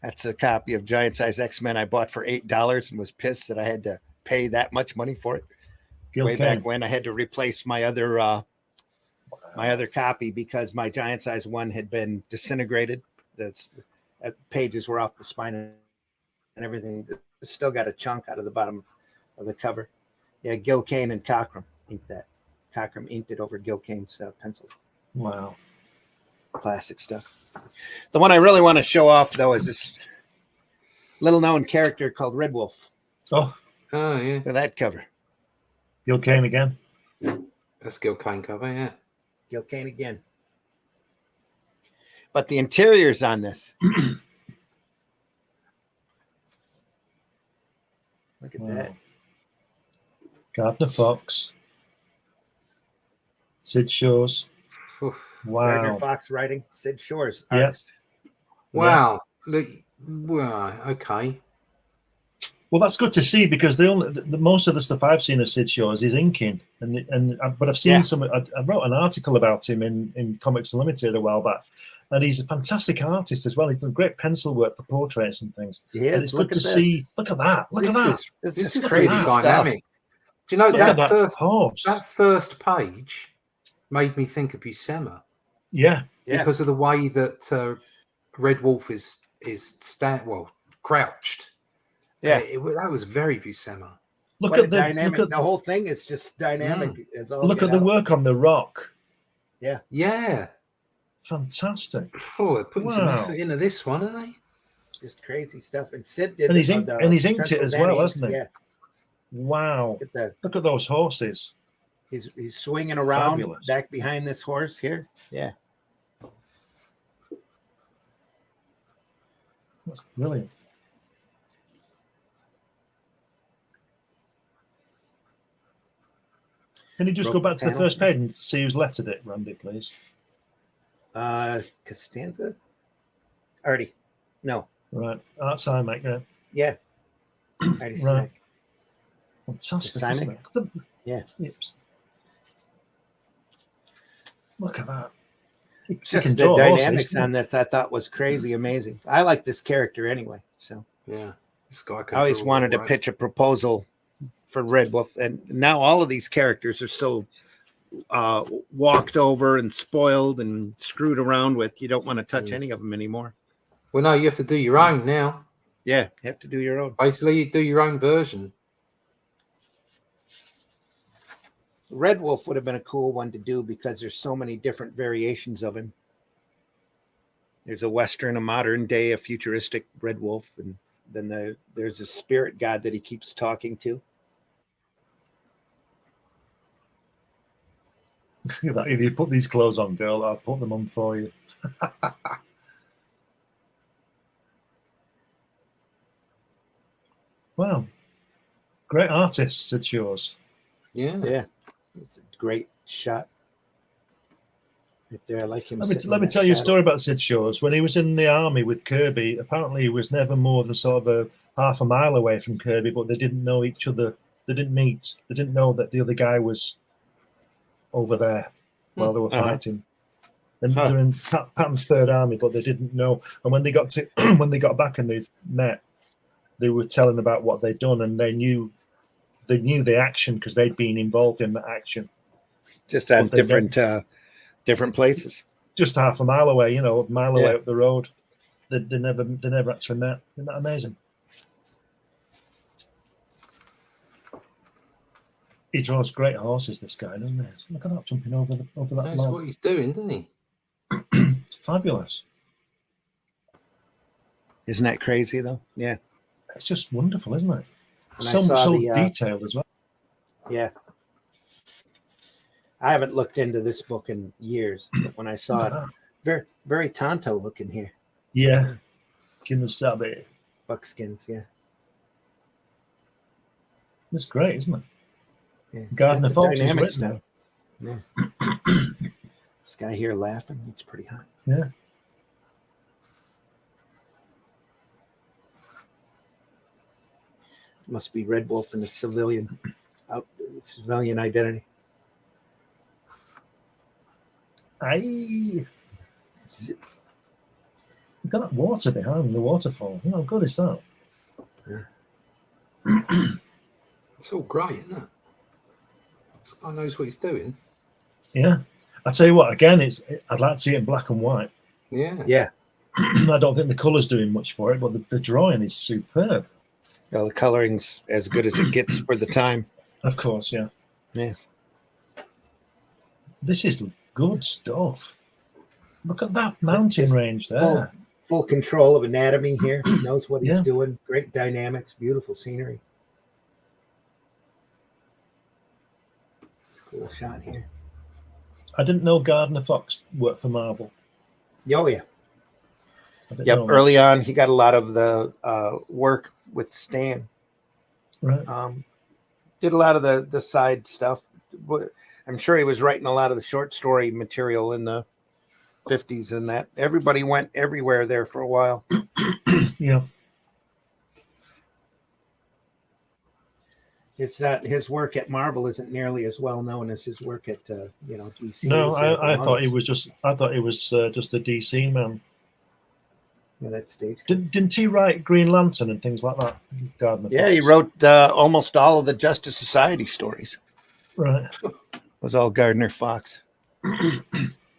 That's a copy of Giant Size X-Men I bought for $8 and was pissed that I had to pay that much money for it.
Gil
Way
Kane.
back when I had to replace my other copy because my Giant Size one had been disintegrated. That's pages were off the spine and everything. It's still got a chunk out of the bottom of the cover. Yeah, Gil Kane and Cockrum inked that. Cockrum inked it over Gil Kane's pencils.
Wow.
Classic stuff. The one I really want to show off, though, is this little-known character called Red Wolf.
Oh,
Oh, yeah.
Look at that cover.
Gil Kane again.
That's Gil Kane cover, yeah.
Gil Kane again. But the interiors on this. Look at that.
Gardner Fox. Sid Shores.
Oof.
Gardner
Wow.
Fox writing, Sid Shores,
Yeah.
artist.
Wow. Look, well, okay.
Well, that's good to see because the most of the stuff I've seen of Sid Shores is inking, but I've seen
Yeah.
some. I wrote an article about him in Comics Unlimited a while back, and he's a fantastic artist as well. He's done great pencil work for portraits and things.
He
And
is.
it's
Look
good
at
to
this.
see. Look at that! Look at that!
This
This
is
is
crazy
really
stuff.
dynamic. Do you know
Look at
that
that horse!
that first page made me think of Buscema
Yeah,
Yeah.
because of the way that Red Wolf is crouched.
Yeah.
That was very Buscema.
look
What
at
a
the
dynamic.
look at
the whole thing is just dynamic. As all
look
get
at the
out.
work on the rock.
Yeah.
Fantastic.
Oh, they're putting some
Wow.
effort into this one, aren't they?
Just crazy stuff. And Sid did
And he's
it on
inked-
the
and he's inked it
pencils
as
and
well,
inks.
hasn't he?
Yeah.
Wow!
Look at that.
Look at those horses.
He's swinging around
Fabulous.
back behind this horse here. Yeah.
That's brilliant. Can you just
Broke
go back to the
panel.
first page and see who's lettered it, Randy, please?
Costanza? Artie. No.
Right. Outside, mate. Yeah.
Yeah. Artie
Right.
Simek.
Fantastic.
Simon?
Isn't it? Look at the-
Yeah.
Yips. Look at that. He
Just
can
the
draw horses,
dynamics
doesn't
on this I thought was crazy amazing. I like this character anyway. So
Yeah. This guy
I always wanted to pitch a proposal for Red Wolf. And now all of these characters are so walked over and spoiled and screwed around with. You don't want to touch any of them anymore.
Well, no, you have to do your own now.
Yeah. You have to do your own.
Basically, you do your own version.
Red Wolf would have been a cool one to do because there's so many different variations of him. There's a Western, a modern day, a futuristic Red Wolf, and then there's a spirit god that he keeps talking to.
Look at that. Either you put these clothes on, girl, or I'll put them on for you. Wow. Great artist, it's yours.
Yeah.
Yeah. It's a great shot. Right there. I like him.
Let me
sitting in that
tell you a
shadow.
story about Sid Shores. When he was in the army with Kirby, apparently he was never more than sort of half a mile away from Kirby, but they didn't know each other They didn't meet. They didn't know that the other guy was over there while they were fighting. And they're in Patton's Third Army, but they didn't know. And when they got to when they got back and they met, they were telling about what they'd done, and they knew the action because they'd been involved in the action.
Just on different places.
Just half a mile away, a mile away up the road. They never actually met. Isn't that amazing? He draws great horses, this guy, doesn't he? Look at that jumping over that
That's
log.
what he's doing, doesn't he?
It's fabulous.
Isn't that crazy though? Yeah.
It's just wonderful, isn't it?
And
So detailed as well.
Yeah. I haven't looked into this book in years, but when I saw it, very, very Tonto looking here.
Yeah. Kimosabe.
Buckskins, yeah.
It's great, isn't it?
Yeah.
Gardner Fox is
dynamic
written.
stuff. Yeah. This guy here laughing, it's pretty hot.
Yeah.
Must be Red Wolf in the civilian identity.
Aye. Look at that water behind the waterfall. How good is that?
Yeah. It's all great, isn't it? This guy knows what he's doing.
Yeah. I tell you what, again, I'd like to see it in black and white.
Yeah.
Yeah.
I don't think the colour's doing much for it, but the drawing is superb.
Well, the coloring's as good as it gets for the time.
Of course, yeah.
Yeah.
This is good stuff. Look at that mountain range there.
Full control of anatomy here. He knows what he's doing. Great dynamics, beautiful scenery. It's a cool shot here.
I didn't know Gardner Fox worked for Marvel.
Oh, yeah. Yep. Early on, he got a lot of the work with Stan.
Right.
Did a lot of the side stuff. I'm sure he was writing a lot of the short story material in the 50s and that. Everybody went everywhere there for a while.
Yeah.
It's not his work at Marvel isn't nearly as well known as his work at DC.
No, I thought he was just a DC man.
Yeah, that stage.
Didn't he write Green Lantern and things like that? Gardner
Yeah,
Fox?
he wrote almost all of the Justice Society stories.
Right.
Was all Gardner Fox.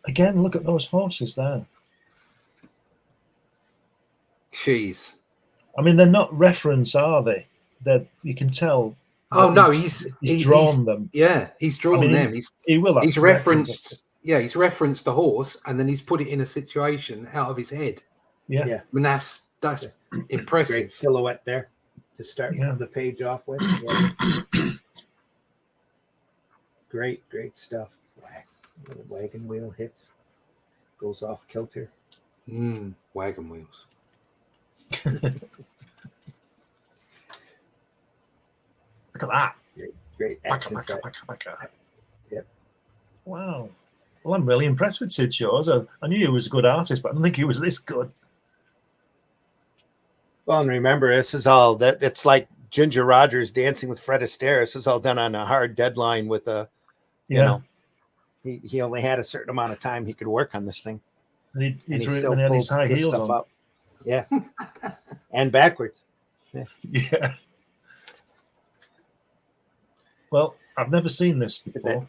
Again, look at those horses there.
Jeez.
I mean, they're not reference, are they? You can tell.
Oh no, he's
drawn them.
Yeah, he's drawn them.
He will.
He's referenced. Yeah, he's referenced the horse, and then he's put it in a situation out of his head.
Yeah.
Yeah.
And that's impressive.
Great silhouette there to start the page off with. Yeah. Great stuff. Little wagon wheel hits, goes off kilter.
Wagon wheels.
Look at that.
Great action set. Yep.
Wow. Well, I'm really impressed with Sid Shores. I knew he was a good artist, but I didn't think he was this good.
Well, and remember, this is all that. It's like Ginger Rogers dancing with Fred Astaire. This is all done on a hard deadline with a, you know, he only had a certain amount of time he could work on this thing.
And he drew it when he had his high heels on.
Up. Yeah. And backwards.
Yeah. Well, I've never seen this before.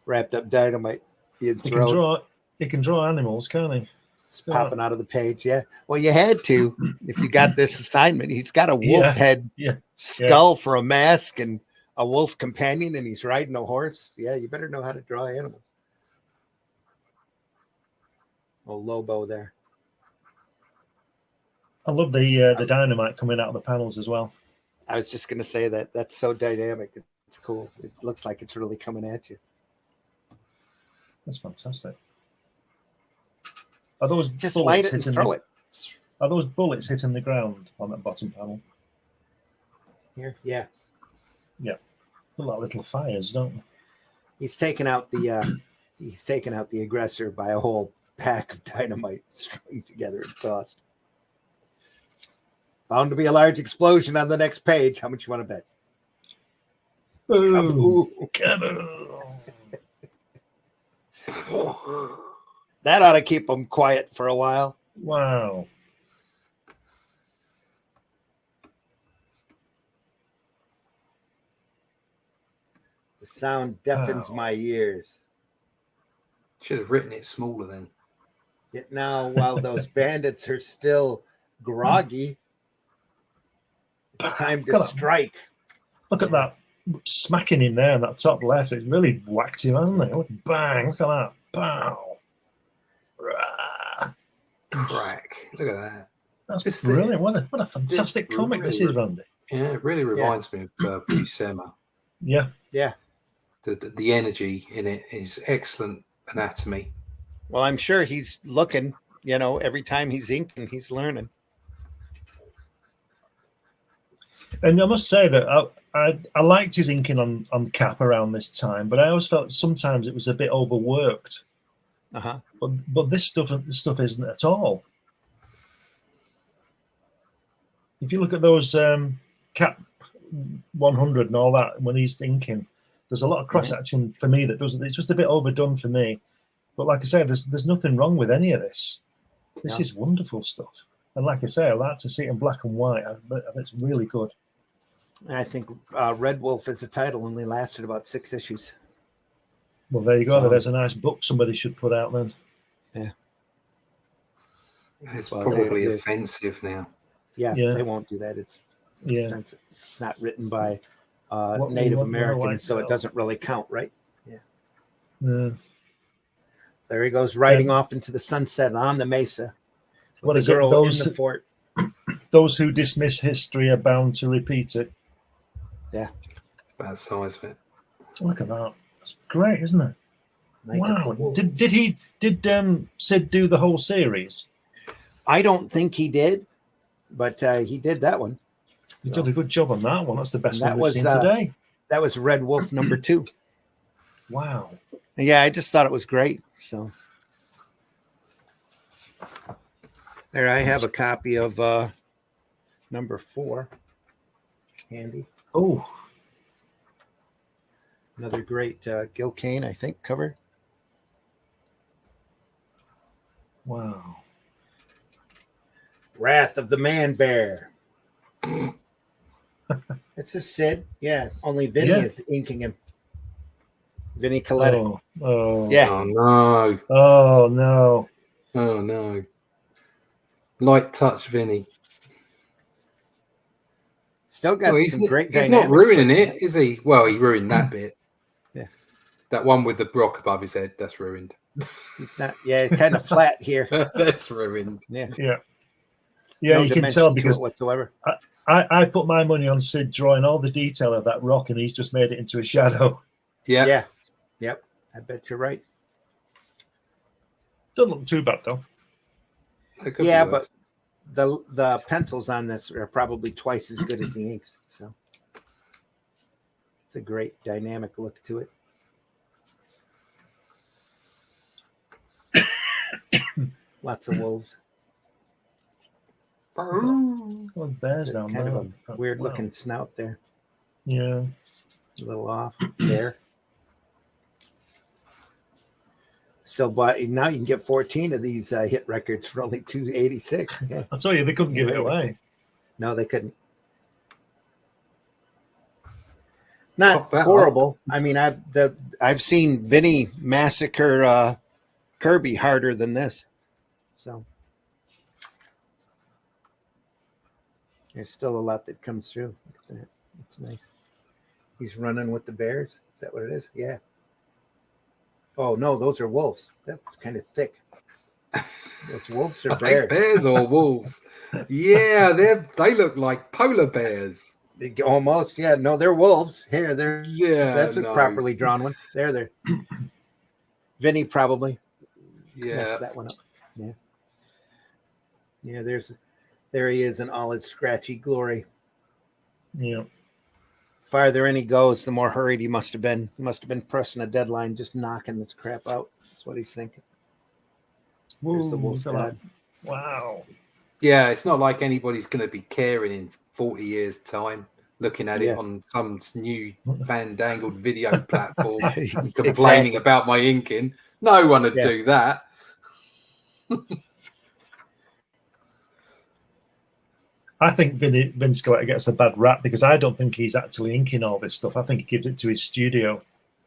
Wrapped up dynamite being thrown.
He can draw animals, can't he?
It's popping out of the page, yeah. Well, you had to if you got this assignment. He's got a wolf head skull for a mask and a wolf companion, and he's riding a horse. Yeah, you better know how to draw animals. Oh, Lobo there.
I love the dynamite coming out of the panels as well.
I was just going to say that's so dynamic. It's cool. It looks like it's really coming at you.
That's fantastic. Are those
just
bullets
light it and throw it?
Are those bullets hitting the ground on that bottom panel?
Here, yeah.
Look like little fires, don't they?
He's taken out the aggressor by a whole pack of dynamite strung together and tossed. Bound to be a large explosion on the next page. How much you want to bet?
Boom.
Kaboom.
Kaboom.
That ought to keep them quiet for a while.
Wow.
The sound deafens
Wow.
my ears.
Should have written it smaller then.
Yet now, while those bandits are still groggy, it's time
Look
to
at that.
strike.
Look at that. Smacking him there in that top left. It's really whacked him, hasn't it? Look, bang. Look at that. Pow. Rah.
Crack. Look at that.
That's
Just
brilliant. What a fantastic comic
really
this is, Randy.
Yeah, it really reminds me of Buscema.
Yeah.
Yeah.
The energy in it is excellent anatomy.
Well, I'm sure he's looking, every time he's inking, he's learning.
And I must say that I liked his inking on Cap around this time, but I always felt sometimes it was a bit overworked.
Uh-huh.
But this stuff isn't at all. If you look at those Cap 100 and all that, when he's inking, there's a lot of cross action for me that doesn't. It's just a bit overdone for me. But like I say, there's nothing wrong with any of this. This is wonderful stuff. And like I say, I like to see it in black and white. It's really good.
I think Red Wolf as a title only lasted about 6 issues.
Well, there you go.
So,
There's a nice book somebody should put out then.
Yeah.
It's probably offensive now.
Yeah,
Yeah.
they won't do that. It's
Yeah.
offensive. It's not written by
What we
Native
want more
Americans,
like
so it
that.
doesn't really count, right? Yeah.
Yeah.
There he goes, riding off into the sunset on the mesa.
What
the
is it?
girl in the fort.
Those who dismiss history are bound to repeat it.
Yeah.
About the size of it.
Look at that. That's great, isn't it?
Night of the
Wow.
Wolf.
Did Sid do the whole series?
I don't think he did, but he did that one.
He did a good job on that one. That's the best
And
thing
that
we've seen
was,
today.
That was Red Wolf number 2.
Wow.
Yeah, I just thought it was great. So there I have a copy of number 4. Handy.
Oh,
Another great Gil Kane, I think, cover.
wow.
Wrath of the Man Bear. It's a Sid. Yeah, only Vinny is inking him. Vinny Coletta.
Oh.
Yeah.
Oh no.
Oh, no.
Oh no. Light touch, Vinny.
Still got
Well,
some great
He's
dynamics.
not ruining it, is he? Well, he ruined that bit.
Yeah.
That one with the rock above his head, that's ruined.
It's not. Yeah, it's kind of flat here.
That's ruined.
Yeah.
Yeah. Yeah,
No
you can
dimension
tell
to
because
it whatsoever.
I put my money on Sid drawing all the detail of that rock and he's just made it into a shadow.
Yeah.
Yeah. Yep. I bet you're right.
Doesn't look too bad though.
It could
Yeah,
be
but
worse.
the pencils on this are probably twice as good as the inks. So it's a great dynamic look to it. Lots of wolves.
Oh, bears down
Kind
there.
of a weird looking snout there.
Yeah.
A little off there. Still, but now you can get 14 of these hit records for only $2.86. Yeah.
I'll tell you, they couldn't give it away.
No, they couldn't. Not
Pop that
horrible. I mean, I've seen Vinny massacre Kirby harder than this. So there's still a lot that comes through. Look at that. That's nice. He's running with the bears. Is that what it is? Yeah. Oh no, those are wolves. That's kind of thick. Those wolves or bears?
Bears or wolves? Yeah, they look like polar bears.
Almost, yeah. No, they're wolves. Here, they're that's a
no.
properly drawn one. There. Vinny probably messed
Yeah.
that one up. Yeah. Yeah, there he is in all his scratchy glory.
Yeah.
Farther in he goes, the more hurried he must have been. He must have been pressing a deadline, just knocking this crap out. That's what he's thinking. There's the wolf god.
Wow.
Yeah, it's not like anybody's going to be caring in 40 years' time. looking at
Yeah.
it on some new fandangled video platform, complaining
Exactly.
about my inking. No one would
Yeah.
do that.
I think Vince Gillette gets a bad rap because I don't think he's actually inking all this stuff. I think he gives it to his studio.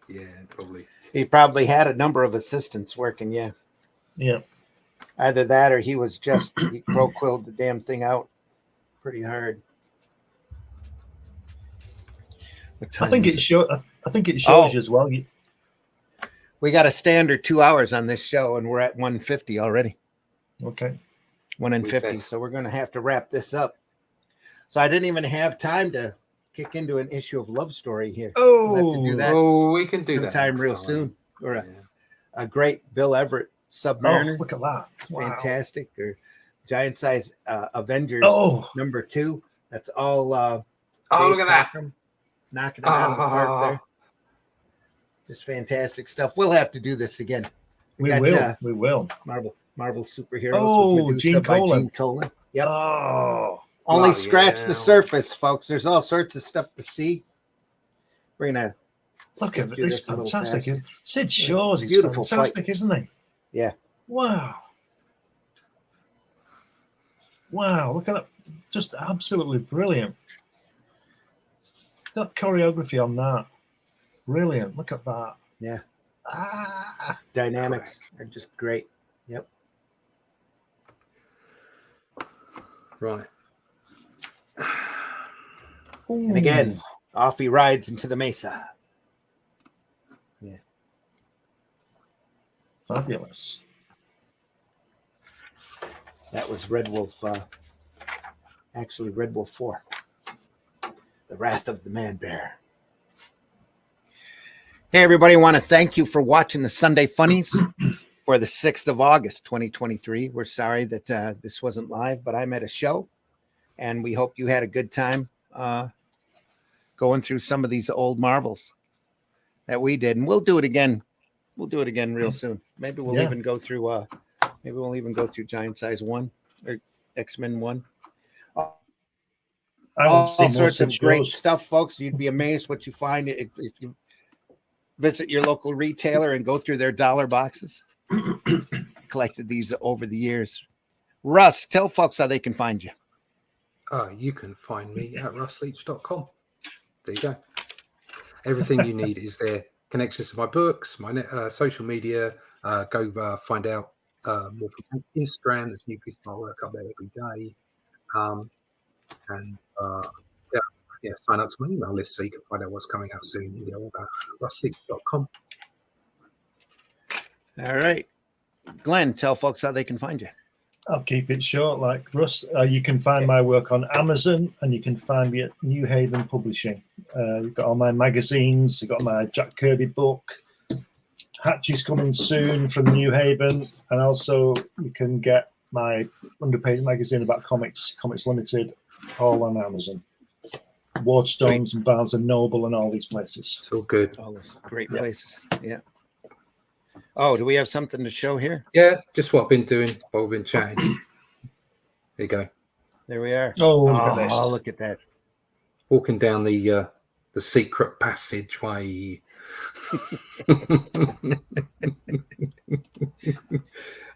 Yeah, probably.
He probably had a number of assistants working. Yeah.
Yeah.
Either that or he was just, he crow-quilled the damn thing out pretty hard. What time
I think
is
it
it?
shows. I think it shows
Oh.
you as well.
We got a standard 2 hours on this show, and we're at 150 already.
Okay.
150. So we're going to have to wrap this up. So I didn't even have time to kick into an issue of Love Story here.
Oh,
We'll have to do that
We can do that
sometime
next
real
time.
soon. Or
Yeah.
a great Bill Everett
Oh,
Submariner.
look at that! Wow.
Fantastic. Or Giant Size Avengers
Oh,
#2. That's all.
Oh,
Dave
look at that!
Cockrum knocking it out of the park there. Just fantastic stuff. We'll have to do this again.
we
got,
will. We will.
Marvel superheroes.
Oh,
Medusa
Gene
by
Colan.
Gene Colan. Yep.
Oh,
Only
bloody
scratch the
hell.
surface, folks. There's all sorts of stuff to see. We're gonna
look
skip
at
through
this!
this a little
Fantastic.
fast.
Sid Shaw's is
beautiful
fantastic,
fight.
isn't he?
Yeah.
Wow. Wow, look at that. Just absolutely brilliant. That choreography on that. Brilliant. Look at that.
Yeah.
Ah.
Dynamics are just great. Yep.
Right.
And again, off he rides into the mesa. Yeah.
Fabulous.
That was Red Wolf. Actually, Red Wolf 4. The Wrath of the Man Bear. Hey, everybody. I want to thank you for watching the Sunday Funnies for the 6th of August, 2023. We're sorry that this wasn't live, but I'm at a show, and we hope you had a good time going through some of these old Marvels that we did. And we'll do it again. We'll do it again real soon. Maybe we'll even go through Giant Size 1 or X-Men 1. All sorts of great stuff, folks. You'd be amazed what you find if you visit your local retailer and go through their dollar boxes. Collected these over the years. Russ, tell folks how they can find you.
You can find me at russleach.com. There you go. Everything you need is there. Connections to my books, my social media. Go find out more from Instagram. There's new pieces of my work up there every day. Sign up to my email list so you can find out what's coming out soon. You know, russleach.com.
All right. Glenn, tell folks how they can find you.
I'll keep it short like Russ. You can find my work on Amazon and you can find me at New Haven Publishing. You've got all my magazines. You've got my Jack Kirby book. Hatch is coming soon from New Haven. And also you can get my underpage magazine about Comics Limited, all on Amazon. Wardstones and Barnes and Noble and all these places.
It's all good.
All those great places. Yeah. Oh, do we have something to show here?
Yeah, just what I've been doing while we've been chatting. There you go.
There we are.
Oh, look at this.
Oh, look at that.
Walking down the secret passageway.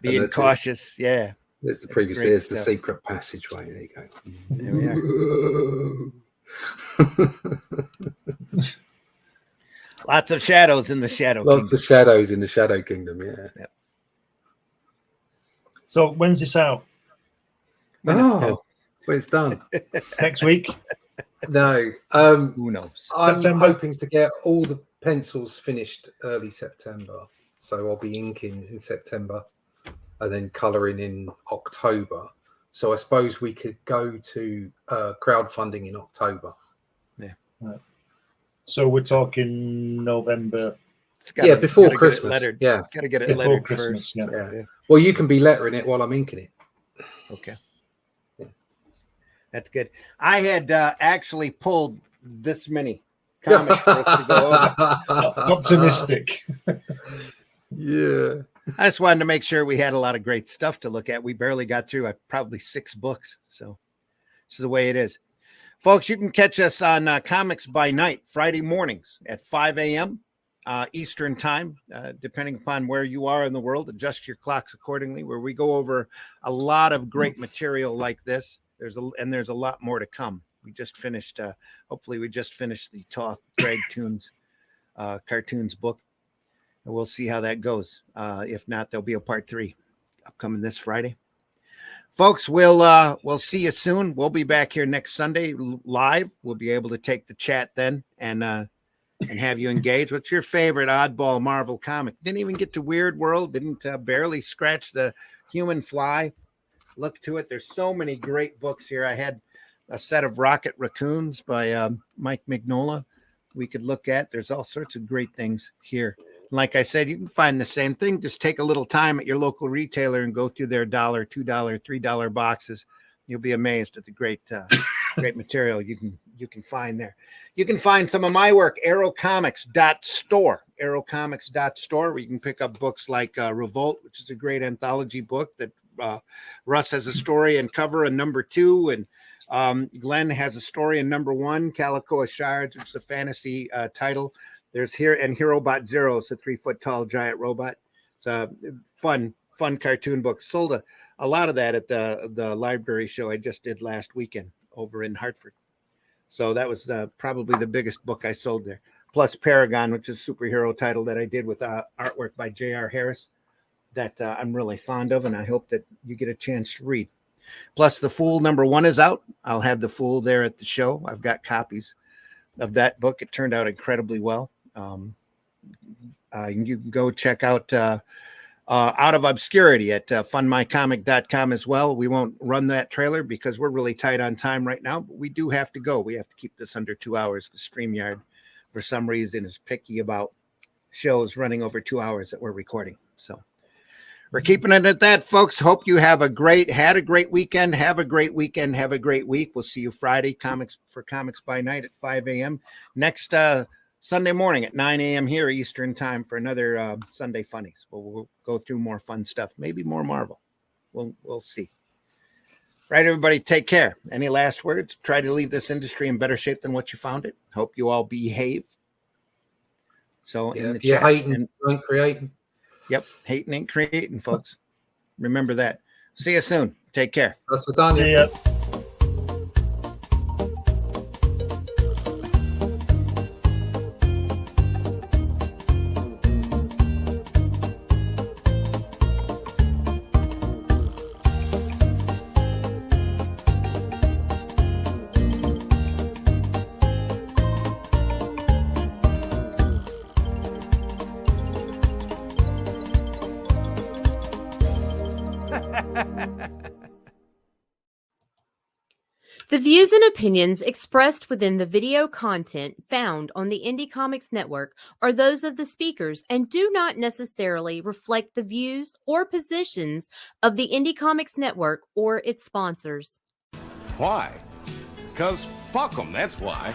Being cautious. Yeah.
There's the
That's
previous.
great
There's
stuff.
the secret passageway. There you go.
There we are. Lots of shadows in the Shadow
Lots
Kingdom.
of shadows in the Shadow Kingdom. Yeah.
Yep.
So when's this out?
Well, it's done.
Next week?
No.
Who knows?
I'm
September?
hoping to get all the pencils finished early September. So I'll be inking in September and then colouring in October. So I suppose we could go to crowdfunding in October.
Yeah.
Right. So we're talking November.
Before Christmas. Yeah.
Got to get it
Before
lettered
Christmas,
first.
yeah.
Well, you can be lettering it while I'm inking it.
Okay.
Yeah.
That's good. I had actually pulled this many comics for us to go over.
Optimistic.
Yeah.
I just wanted to make sure we had a lot of great stuff to look at. We barely got through probably 6 books. So this is the way it is. Folks, you can catch us on Comics by Night, Friday mornings at 5 a.m. Eastern time, depending upon where you are in the world. Adjust your clocks accordingly, where we go over a lot of great material like this. There's a lot more to come. We just finished, hopefully we just finished the Toth Drag Tunes cartoons book. And we'll see how that goes. If not, there'll be a part 3 upcoming this Friday. Folks, we'll see you soon. We'll be back here next Sunday live. We'll be able to take the chat then and have you engage. What's your favorite oddball Marvel comic? Didn't even get to Weird World. Didn't barely scratch the Human Fly. Look to it. There's so many great books here. I had a set of Rocket Raccoons by Mike Mignola we could look at. There's all sorts of great things here. Like I said, you can find the same thing. Just take a little time at your local retailer and go through their $1, $2, $3 boxes. You'll be amazed at the great material you can find there. You can find some of my work, arrowcomics.store, where you can pick up books like Revolt, which is a great anthology book that Russ has a story and cover in number 2, and Glenn has a story in number 1, Calico Shards, which is a fantasy title. There's Herobot Zero. It's a 3-foot-tall giant robot. It's a fun cartoon book. Sold a lot of that at the library show I just did last weekend over in Hartford. So that was probably the biggest book I sold there. Plus Paragon, which is a superhero title that I did with artwork by J.R. Harris that I'm really fond of, and I hope that you get a chance to read. Plus The Fool number 1 is out. I'll have The Fool there at the show. I've got copies of that book. It turned out incredibly well. You can go check out Out of Obscurity at funmycomic.com as well. We won't run that trailer because we're really tight on time right now, but we do have to go. We have to keep this under 2 hours. StreamYard, for some reason, is picky about shows running over 2 hours that we're recording. So we're keeping it at that, folks. Hope you had a great weekend. Have a great weekend. Have a great week. We'll see you Friday, Comics by Night at 5 a.m. Next Sunday morning at 9 a.m. here Eastern time for another Sunday Funnies. We'll go through more fun stuff, maybe more Marvel. We'll see. Right, everybody, take care. Any last words? Try to leave this industry in better shape than what you found it. Hope you all behave. So in the chat,
hating, don't creating.
Yep, hating ain't creating, folks. Remember that. See you soon. Take care.
That's what Daniel.
See ya.
The views and opinions expressed within the video content found on the Indie Comics Network are those of the speakers and do not necessarily reflect the views or positions of the Indie Comics Network or its sponsors.
Why? Because fuck them, that's why.